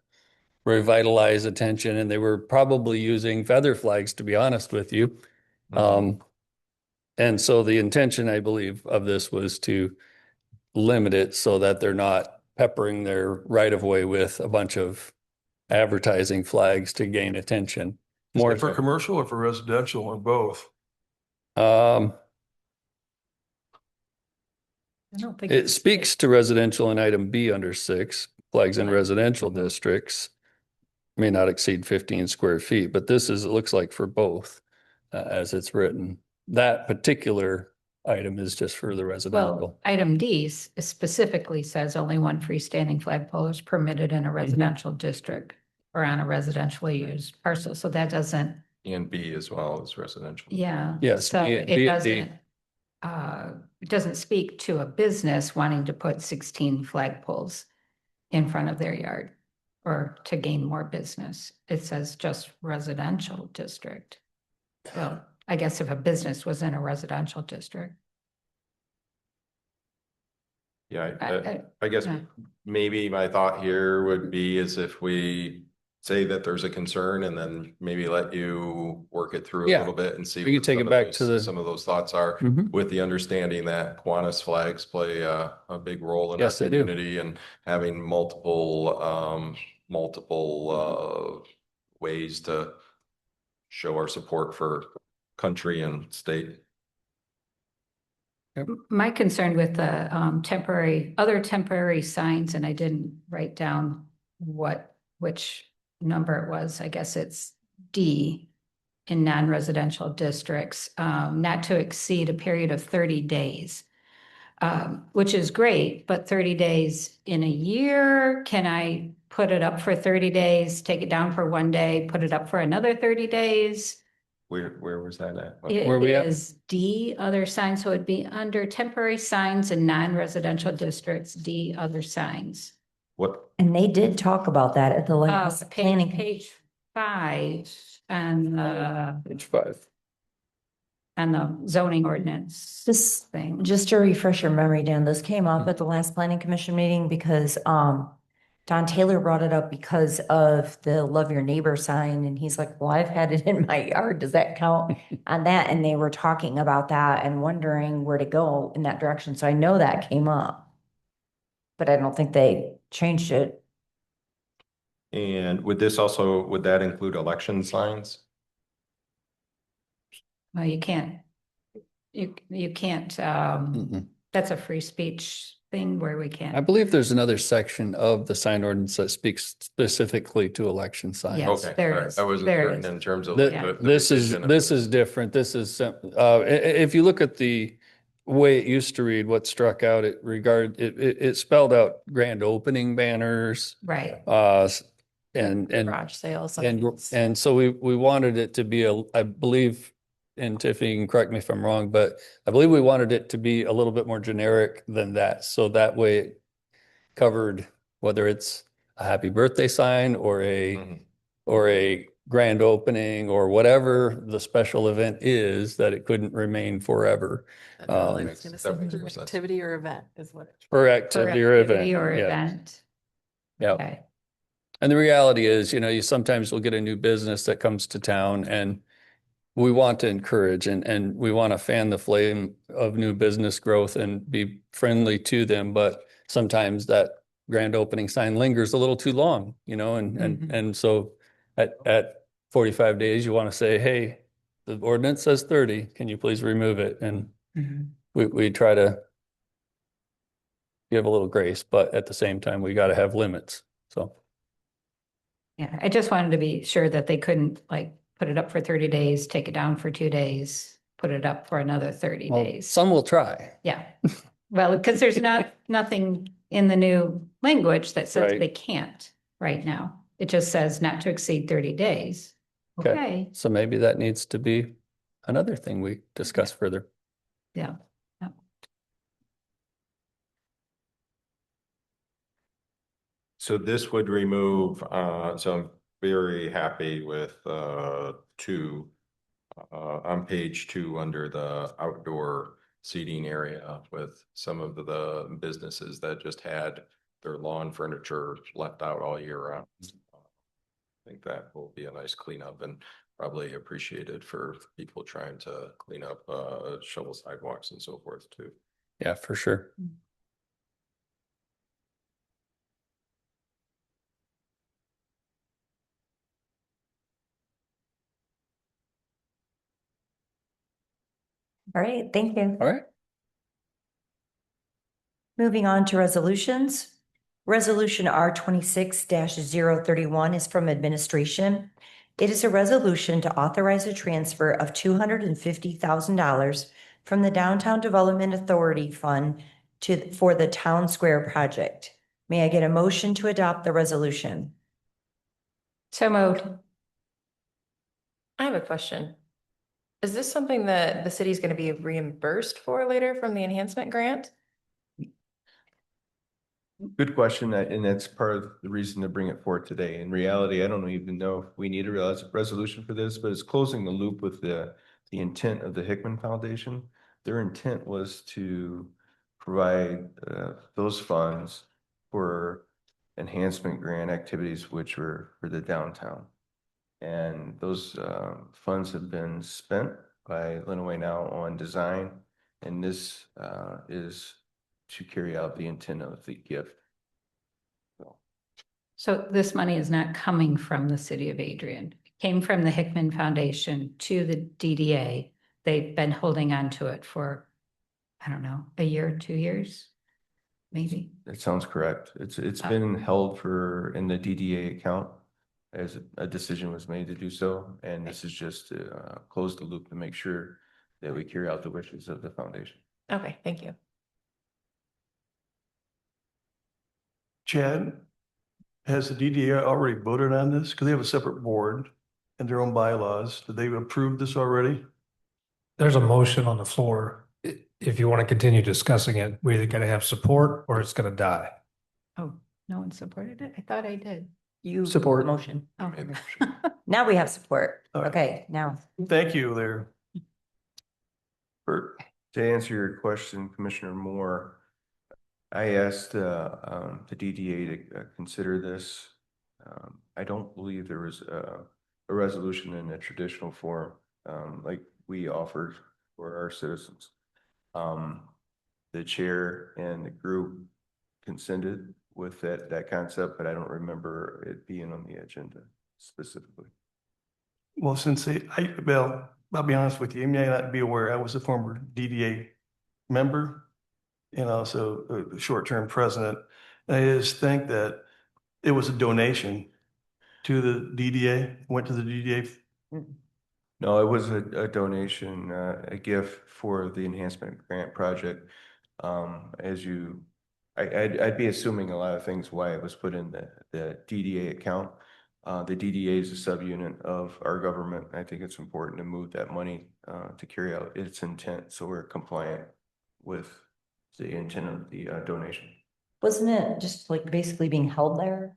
revitalize attention and they were probably using feather flags, to be honest with you. And so the intention, I believe, of this was to limit it so that they're not peppering their right of way with a bunch of advertising flags to gain attention. More for commercial or for residential or both? I don't think It speaks to residential in item B under 6, flags in residential districts may not exceed 15 square feet, but this is, it looks like for both as it's written. That particular item is just for the residential. Well, item D specifically says only one freestanding flagpole is permitted in a residential district or on a residentially used parcel. So that doesn't, And B as well as residential. yeah. Yes, So B- it B- doesn't speak to a business wanting to put 16 flagpoles in front of their yard or to gain more business. It says just residential district. Well, I guess if a business was in a residential district. Yeah, I guess yeah. maybe my thought here would be is if we say that there's a concern and then maybe let you work it through a Yeah. little bit and see. We can what take some it of back those- to the- Some of those thoughts are with the understanding that Kiwanis flags play a big role in our Yes, they do. community and having multiple ways to show our support for country and state. My concern with the other temporary signs, and I didn't write down which number it was. I guess it's D in non-residential districts, not to exceed a period of 30 days. Which is great, but 30 days in a year, can I put it up for 30 days, take it down for 1 day, put it up for another 30 days? Where was that at? It Where we at? is D, other signs, so it'd be under temporary signs in non-residential districts, D, other signs. What? And they did talk about that at the last planning. Page 5 and Page 5. and the zoning ordinance This, thing. just to refresh your memory, Dan, this came up at the last planning commission meeting because Don Taylor brought it up because of the love your neighbor sign. And he's like, well, I've had it in my yard. Does that count on that? And they were talking about that and wondering where to go in that direction. So I know that came up, but I don't think they changed it. And would that include election signs? Well, you can't, that's a free speech thing where we I can't. believe there's another section of the sign ordinance that speaks specifically to election signs. Yes, Okay, there all right. is. I wasn't There certain is. in terms of. The- the This is precision of this it. is different. This is if you look at the way it used to read, what struck out, it spelled out grand opening banners, Right. and Garage sales. and so we wanted it to be I believe, and Tiffany can correct me if I'm wrong, but I believe we wanted it to be a little bit more generic than that. So that way it covered whether it's a happy birthday sign or a grand opening or whatever the special event is, that it couldn't remain forever. Activity or event is what it's. For activity or event. Or Yeah. event. Yeah. Okay. And the reality is, you sometimes will get a new business that comes to town, and we want to encourage and we want to fan the flame of new business growth and be friendly to them. But sometimes that grand opening sign lingers a little too long, and so at 45 days, you want to say, hey, the ordinance says 30, can you please remove it? And we try to give a little grace, but at the same time, we got to have limits. So. Yeah, I just wanted to be sure that they couldn't like put it up for 30 days, take it down for 2 days, put it up for another 30 Well, days. some will try. Yeah. Well, because there's nothing in the new language that says Right. they can't right now. It just says not to exceed 30 days. Okay. So maybe that needs to be another thing we discuss further. Yeah. So this would remove, so I'm very happy with, two, on page 2 under the outdoor seating area with some of the businesses that just had their lawn furniture left out all year round. I think that will be a nice cleanup and probably appreciated for people trying to clean up, shovel sidewalks and so forth too. Yeah, for sure. All right, thank you. All right. Moving on to resolutions. Resolution R 26-031 is from administration. It is a resolution to authorize a transfer of $250,000 from the Downtown Development Authority Fund for the Town Square project. May I get a motion to adopt the resolution? So moved. I have a question. Is this something that the city is going to be reimbursed for later from the enhancement grant? Good question, and that's part of the reason to bring it forward today. In reality, I don't even know if we need a resolution for this, but it's closing the loop with the intent of the Hickman Foundation. Their intent was to provide those funds for enhancement grant activities, which were for the downtown. And those funds have been spent by Lenawee now on design, and this is to carry out the intent of the gift. So this money is not coming from the city of Adrian. It came from the Hickman Foundation to the DDA. They've been holding on to it for, I don't know, a year, 2 years, maybe. That sounds correct. It's been held in the DDA account as a decision was made to do so. And this is just to close the loop to make sure that we carry out the wishes of the foundation. Okay, thank you. Chad, has the DDA already voted on this? Because they have a separate board and their own bylaws. Did they approve this already? There's a motion on the floor. If you want to continue discussing it, we're either going to have support or it's going to die. Oh, no one supported it? I thought I did. You Support. motion. Oh. Now we have support. All right. Okay, now. Thank you there. To answer your question, Commissioner Moore, I asked the DDA to consider this. I don't believe there was a resolution in a traditional form like we offered for our citizens. The chair and the group consented with that concept, but I don't remember it being on the agenda specifically. Well, I'll be honest with you, you may not be aware, I was a former DDA member and also a short-term president. And I just think that it was a donation to the DDA, went to the DDA. No, it was a donation, a gift for the enhancement grant project. I'd be assuming a lot of things why it was put in the DDA account, The DDA is a subunit of our government. I think it's important to move that money to carry out its intent, so we're compliant with the intent of the donation. Wasn't it just like basically being held there?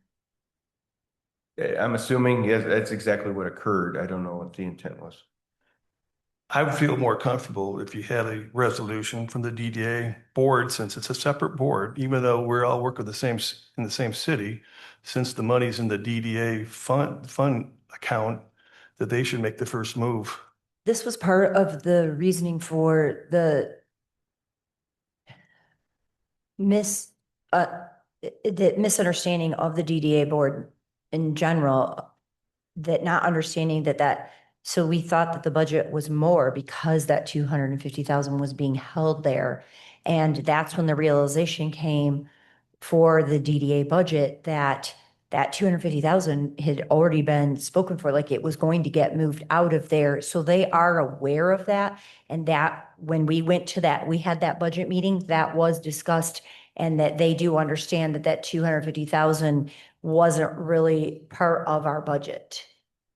I'm assuming, yes, that's exactly what occurred. I don't know what the intent was. I would feel more comfortable if you had a resolution from the DDA board, since it's a separate board, even though we're all work with in the same city, since the money's in the DDA fund account, that they should make the first move. This was part of the reasoning for the the misunderstanding of the DDA board in general, that not understanding so we thought that the budget was more because that 250,000 was being held there. And that's when the realization came for the DDA budget that 250,000 had already been spoken for, like it was going to get moved out of there. So they are aware of that. And that when we went to that, we had that budget meeting, that was discussed, and that they do understand that 250,000 wasn't really part of our budget.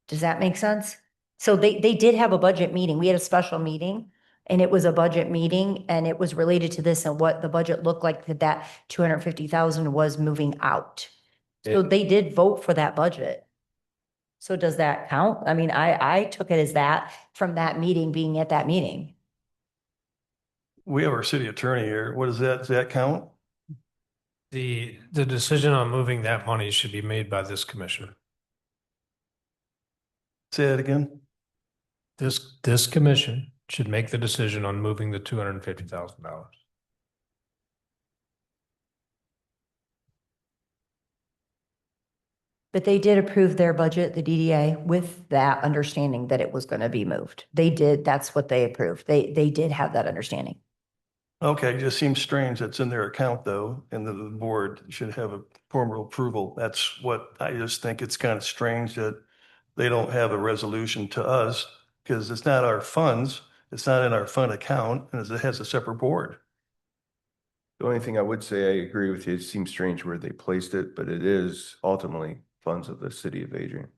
Does that make sense? So they did have a budget meeting. We had a special meeting, and it was a budget meeting, and it was related to this and what the budget looked like, that 250,000 was moving out. So they did vote for that budget. So does that count? I mean, I took it as that from that meeting, being at that meeting. We have our city attorney here. What does that count? The decision on moving that money should be made by this commission. Say that again? This commission should make the decision on moving the $250,000. But they did approve their budget, the DDA, with that understanding that it was going to be moved. They did, that's what they approved. They did have that understanding. Okay, it just seems strange that's in their account though, and the board should have a formal approval. That's what I just think it's kind of strange that they don't have a resolution to us, because it's not our funds. It's not in our fund account, and it has a separate board. The only thing I would say, I agree with you, it seems strange where they placed it, but it is ultimately funds of the city of Adrian.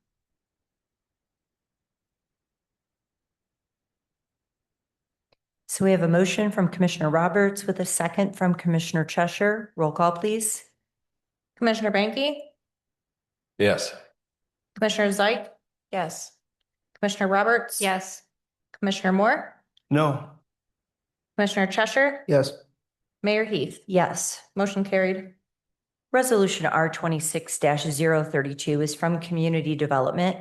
So we have a motion from Commissioner Roberts with a second from Commissioner Cheshire. Roll call, please. Commissioner Banky, Yes. Commissioner Zeit, Yes. Commissioner Roberts. Yes. Commissioner Moore, No, Commissioner Cheshire, Yes. Mayor Heath. Yes. Motion carried. Resolution R26-032 is from Community Development.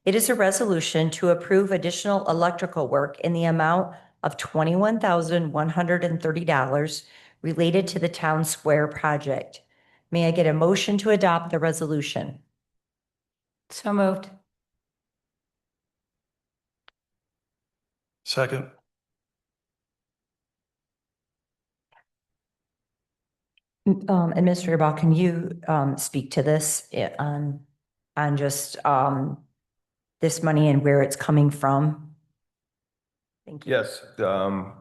It is a resolution to approve additional electrical work in the amount of $21,130 related to the Town Square project. May I get a motion to adopt the resolution? So moved. second. Administrator Ball, can you speak to this on just this money and where it's coming from? Thank you. Yes, the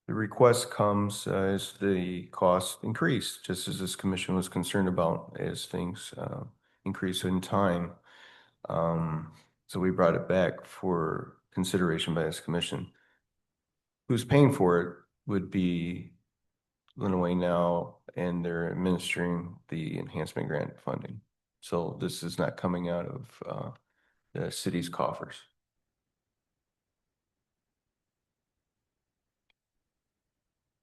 request comes as the costs increase, just as this commission was concerned about as things increase in time. So we brought it back for consideration by this commission. Who's paying for it would be Illinois Now, and they're administering the enhancement grant funding. So this is not coming out of the city's coffers.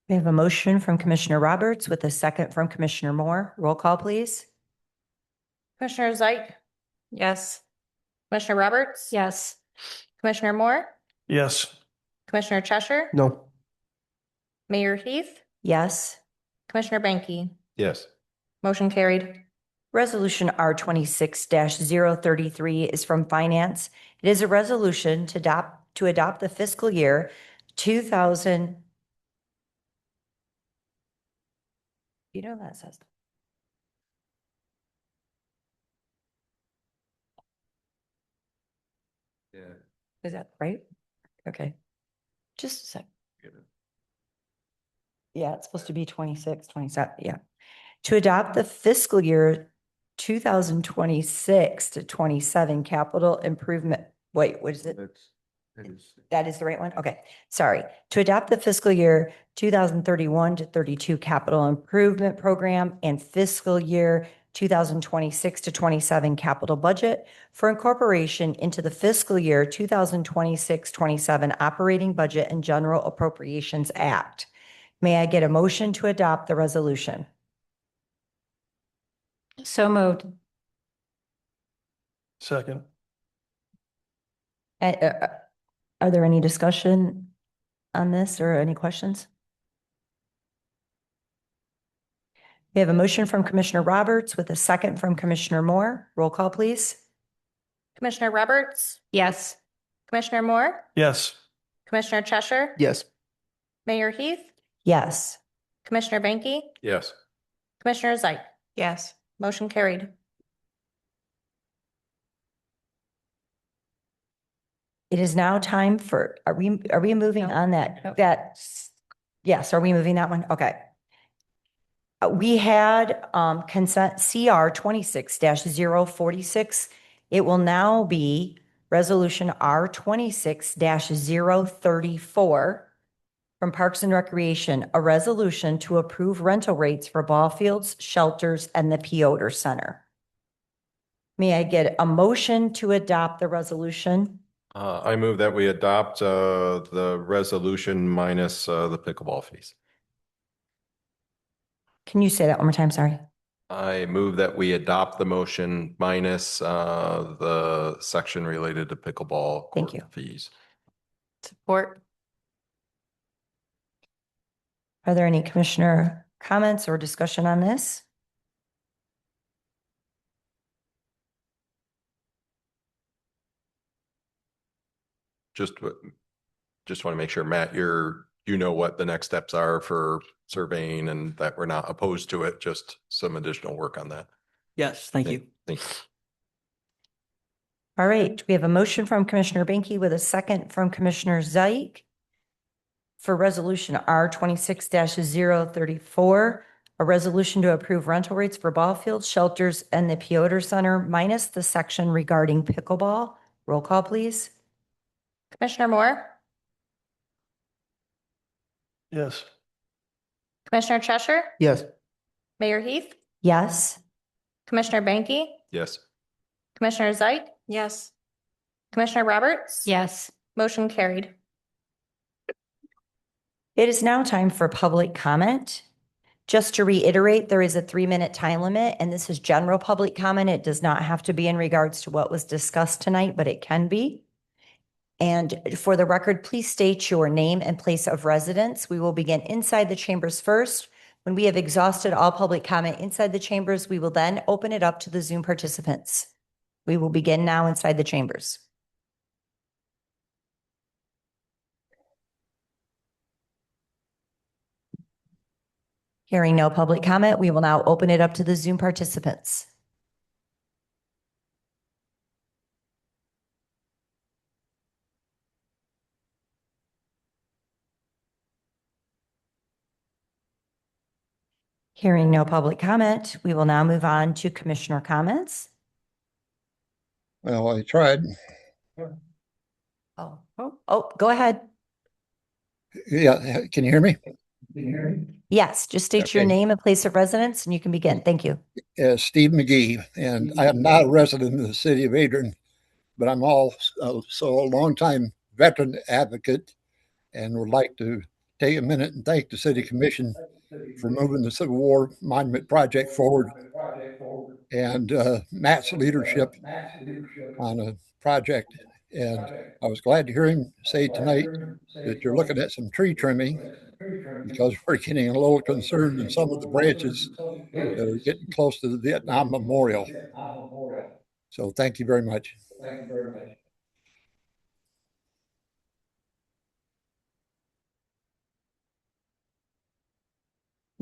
We have a motion from Commissioner Roberts with a second from Commissioner Moore. Roll call, please. Commissioner Zeit, Yes. Commissioner Roberts. Yes. Commissioner Moore, Yes, Commissioner Cheshire, No. Mayor Heath, Yes. Commissioner Banky. Yes. Motion carried. Resolution R26-033 is from Finance. It is a resolution to adopt the fiscal year 2000. You know that says. Yeah. Is that right? Okay. Just a sec. Yeah, it's supposed to be 26, 27, yeah. To adopt the fiscal year 2026 to 27 capital improvement. Wait, what is it? That is the right one? Okay, sorry. To adopt the fiscal year 2031 to 32 capital improvement program and fiscal year 2026 to 27 capital budget for incorporation into the fiscal year 2026-27 operating budget and general appropriations act. May I get a motion to adopt the resolution? So moved. Second. Are there any discussion on this or any questions? We have a motion from Commissioner Roberts with a second from Commissioner Moore. Roll call, please. Commissioner Roberts, Yes. Commissioner Moore, Yes. Commissioner Cheshire, Yes. Mayor Heath, Yes. Commissioner Banky, Yes. Commissioner Zeit. Yes. Motion carried. It is now time for, are we moving No. on that? Nope. Yes, are we moving that one? Okay. We had consent CR 26-046. It will now be resolution R 26-034 from Parks and Recreation, a resolution to approve rental rates for ball fields, shelters, and the Piotr Center. May I get a motion to adopt the resolution? I move that we adopt the resolution minus the pickleball fees. Can you say that one more time? Sorry. I move that we adopt the motion minus the section related to pickleball Thank court fees. Support. Are there any commissioner comments or discussion on this? Just want to make sure, Matt, you know what the next steps are for surveying and that we're not opposed to it, just some additional work on that. Yes, thank you. Thank you. All right, we have a motion from Commissioner Banky with a second from Commissioner Zeig for resolution R 26-034, a resolution to approve rental rates for ball fields, shelters, and the Piotr Center minus the section regarding pickleball. Roll call, please. Commissioner Moore, Yes. Commissioner Cheshire, Yes. Mayor Heath, Yes. Commissioner Banky, Yes. Commissioner Zeit. Yes. Commissioner Roberts. Yes. Motion carried. It is now time for public comment. Just to reiterate, there is a 3-minute time limit, and this is general public comment. It does not have to be in regards to what was discussed tonight, but it can be. And for the record, please state your name and place of residence. We will begin inside the chambers first. When we have exhausted all public comment inside the chambers, we will then open it up to the Zoom participants. We will begin now inside the chambers. Hearing no public comment, we will now open it up to the Zoom participants. Hearing no public comment, we will now move on to commissioner comments. Well, I tried. Oh, go ahead. Yeah, can you hear me? Yes, just state your Okay. name and place of residence and you can begin. Thank you. Steve McGee, and I am not a resident of the city of Adrian, but I'm also a longtime veteran advocate and would like to take a minute and thank the city commission for moving the Civil War Monument Project forward and Matt's leadership on a project. And I was glad to hear him say tonight that you're looking at some tree trimming because we're getting a little concerned in some of the branches that are getting close to the Vietnam Memorial. So thank you very much.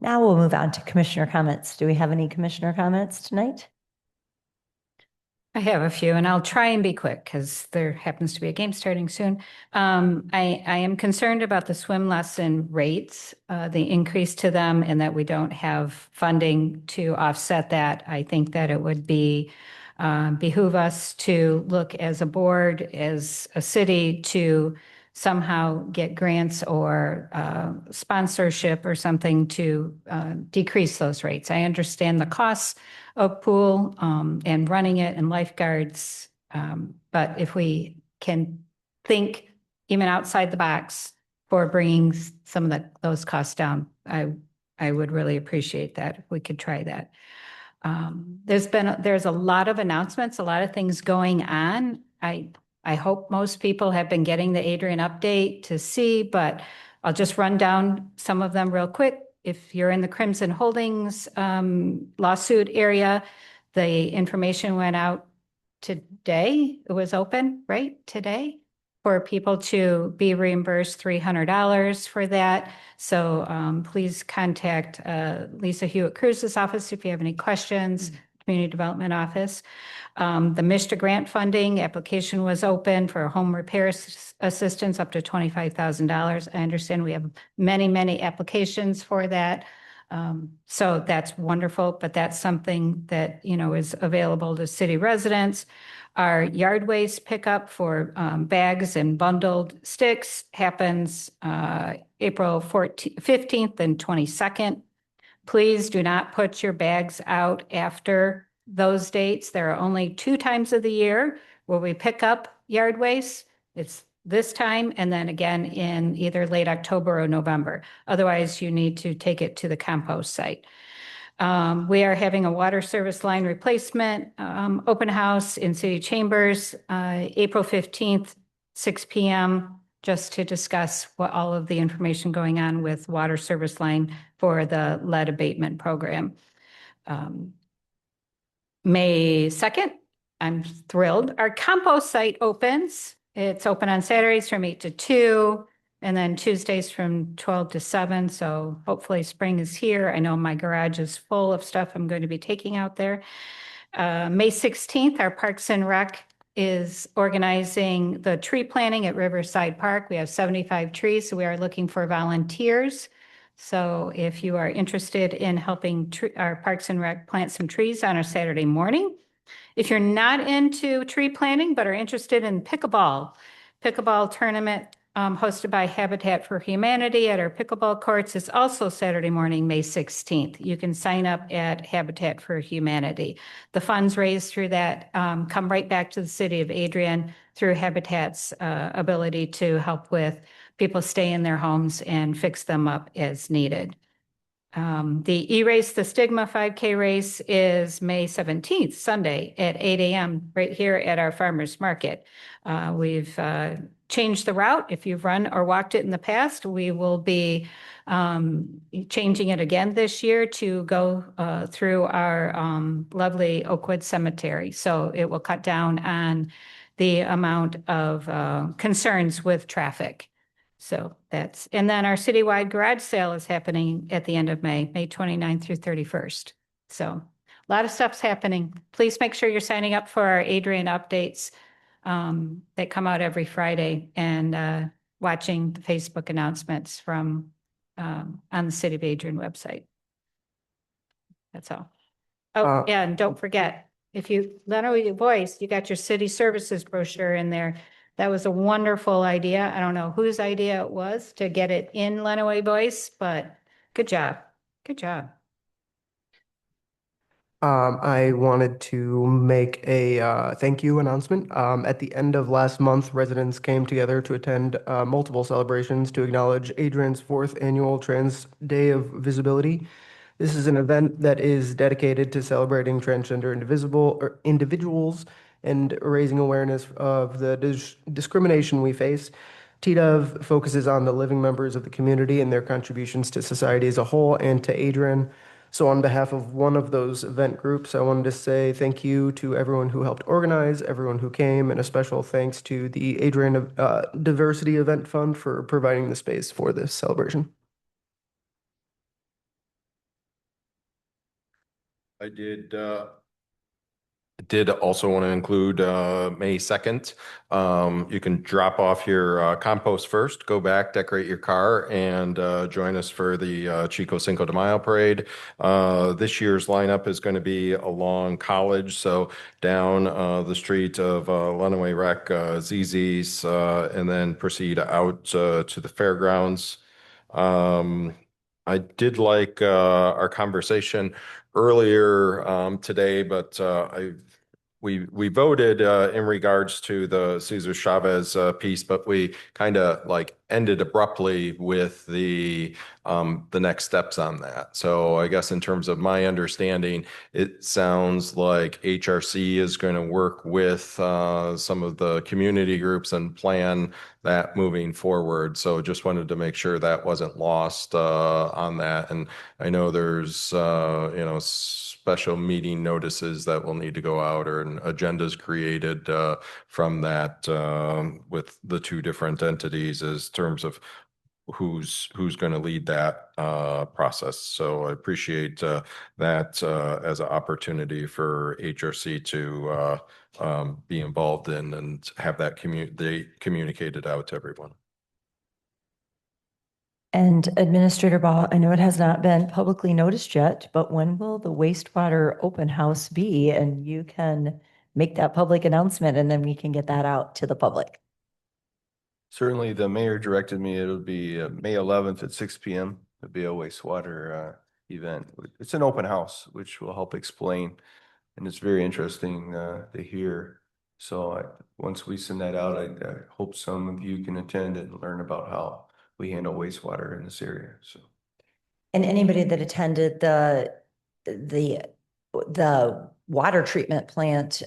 Now we'll move on to commissioner comments. Do we have any commissioner comments tonight? I have a few, and I'll try and be quick because there happens to be a game starting soon. I am concerned about the swim lesson rates, the increase to them, and that we don't have funding to offset that. I think that it would behoove us to look as a board, as a city, to somehow get grants or sponsorship or something to decrease those rates. I understand the costs of pool and running it and lifeguards. But if we can think even outside the box for bringing some of those costs down, I would really appreciate that if we could try that. There's a lot of announcements, a lot of things going on. I hope most people have been getting the Adrian update to see, but I'll just run down some of them real quick. If you're in the Crimson Holdings lawsuit area, the information went out today. It was open, right? Today for people to be reimbursed $300 for that. So please contact Lisa Hewitt Cruz's office if you have any questions, Community Development Office. The MISTA grant funding application was open for home repair assistance up to $25,000. I understand we have many applications for that. So that's wonderful, but that's something that, is available to city residents. Our yard waste pickup for bags and bundled sticks happens April 15th and 22nd. Please do not put your bags out after those dates. There are only 2 times of the year where we pick up yard waste. It's this time and then again in either late October or November. Otherwise, you need to take it to the compost site. We are having a water service line replacement open house in City Chambers, April 15th, 6 p.m., just to discuss what all of the information going on with water service line for the lead abatement program. May 2nd, I'm thrilled. Our compost site opens. It's open on Saturdays from 8 to 2, and then Tuesdays from 12 to 7. So hopefully spring is here. I know my garage is full of stuff I'm going to be taking out there. May 16th, our Parks and Rec is organizing the tree planting at Riverside Park. We have 75 trees, so we are looking for volunteers. So if you are interested in helping our Parks and Rec plant some trees on a Saturday morning. If you're not into tree planting but are interested in pickleball tournament hosted by Habitat for Humanity at our pickleball courts is also Saturday morning, May 16th. You can sign up at Habitat for Humanity. The funds raised through that come right back to the city of Adrian through Habitat's ability to help with people stay in their homes and fix them up as needed. The Erase the Stigma 5K race is May 17th, Sunday at 8 a.m. right here at our farmers market. We've changed the route. If you've run or walked it in the past, we will be changing it again this year to go through our lovely Oakwood Cemetery. So it will cut down on the amount of concerns with traffic. So and then our citywide garage sale is happening at the end of May 29th through 31st. So a lot of stuff's happening. Please make sure you're signing up for our Adrian updates that come out every Friday and watching the Facebook announcements from on the City of Adrian website. That's all. Oh, yeah, and don't forget, if you let your voice, you got your city services brochure in there. That was a wonderful idea. I don't know whose idea it was to get it in Lenawee Voice, but good job. Good job. I wanted to make a thank you announcement. At the end of last month, residents came together to attend multiple celebrations to acknowledge Adrian's 4th annual Trans Day of Visibility. This is an event that is dedicated to celebrating transgender individuals and raising awareness of the discrimination we face. TDOV focuses on the living members of the community and their contributions to society as a whole and to Adrian. So on behalf of one of those event groups, I wanted to say thank you to everyone who helped organize, everyone who came, and a special thanks to the Adrian Diversity Event Fund for providing the space for this celebration. I did did also want to include May 2nd. You can drop off your compost first, go back, decorate your car, and join us for the Chico Cinco de Mayo parade. This year's lineup is going to be along College, so down the street of Lenawee Rec, ZZ's, and then proceed out to the fairgrounds. I did like our conversation earlier today, but we voted in regards to the Cesar Chavez piece, but we kind of like ended abruptly with the next steps on that. So I guess in terms of my understanding, it sounds like HRC is going to work with some of the community groups and plan that moving forward. So just wanted to make sure that wasn't lost on that. And I know there's special meeting notices that will need to go out or an agendas created from that with the two different entities as terms of who's going to lead that process. So I appreciate that as an opportunity for HRC to be involved in and have that communicated out to everyone. And Administrator Ball, I know it has not been publicly noticed yet, but when will the wastewater open house be? And you can make that public announcement and then we can get that out to the public. Certainly, the mayor directed me, it'll be May 11th at 6 p.m. It'll be a wastewater event. It's an open house, which will help explain, and it's very interesting to hear. So once we send that out, I hope some of you can attend and learn about how we handle wastewater in this area. So, And anybody that attended the water treatment plant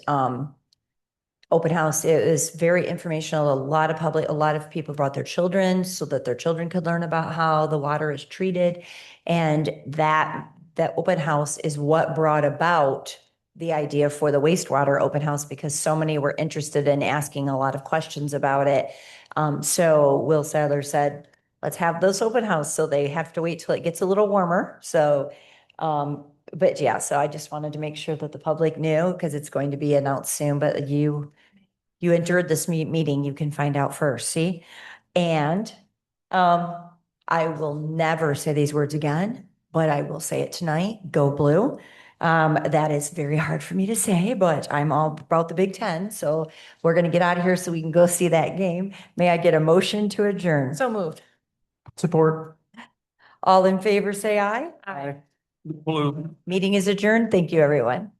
open house, it was very informational. A lot of people brought their children so that their children could learn about how the water is treated. And that open house is what brought about the idea for the wastewater open house, because so many were interested in asking a lot of questions about it. So Will Sadler said, let's have this open house. So they have to wait till it gets a little warmer. So, but yeah, so I just wanted to make sure that the public knew, because it's going to be announced soon, but you endured this meeting, you can find out first, see? And I will never say these words again, but I will say it tonight, go blue. That is very hard for me to say, but I'm all about the Big Ten. So we're going to get out of here so we can go see that game. May I get a motion to adjourn? So moved. Support. All in favor, say aye. Aye. Blue. Meeting is adjourned. Thank you, everyone.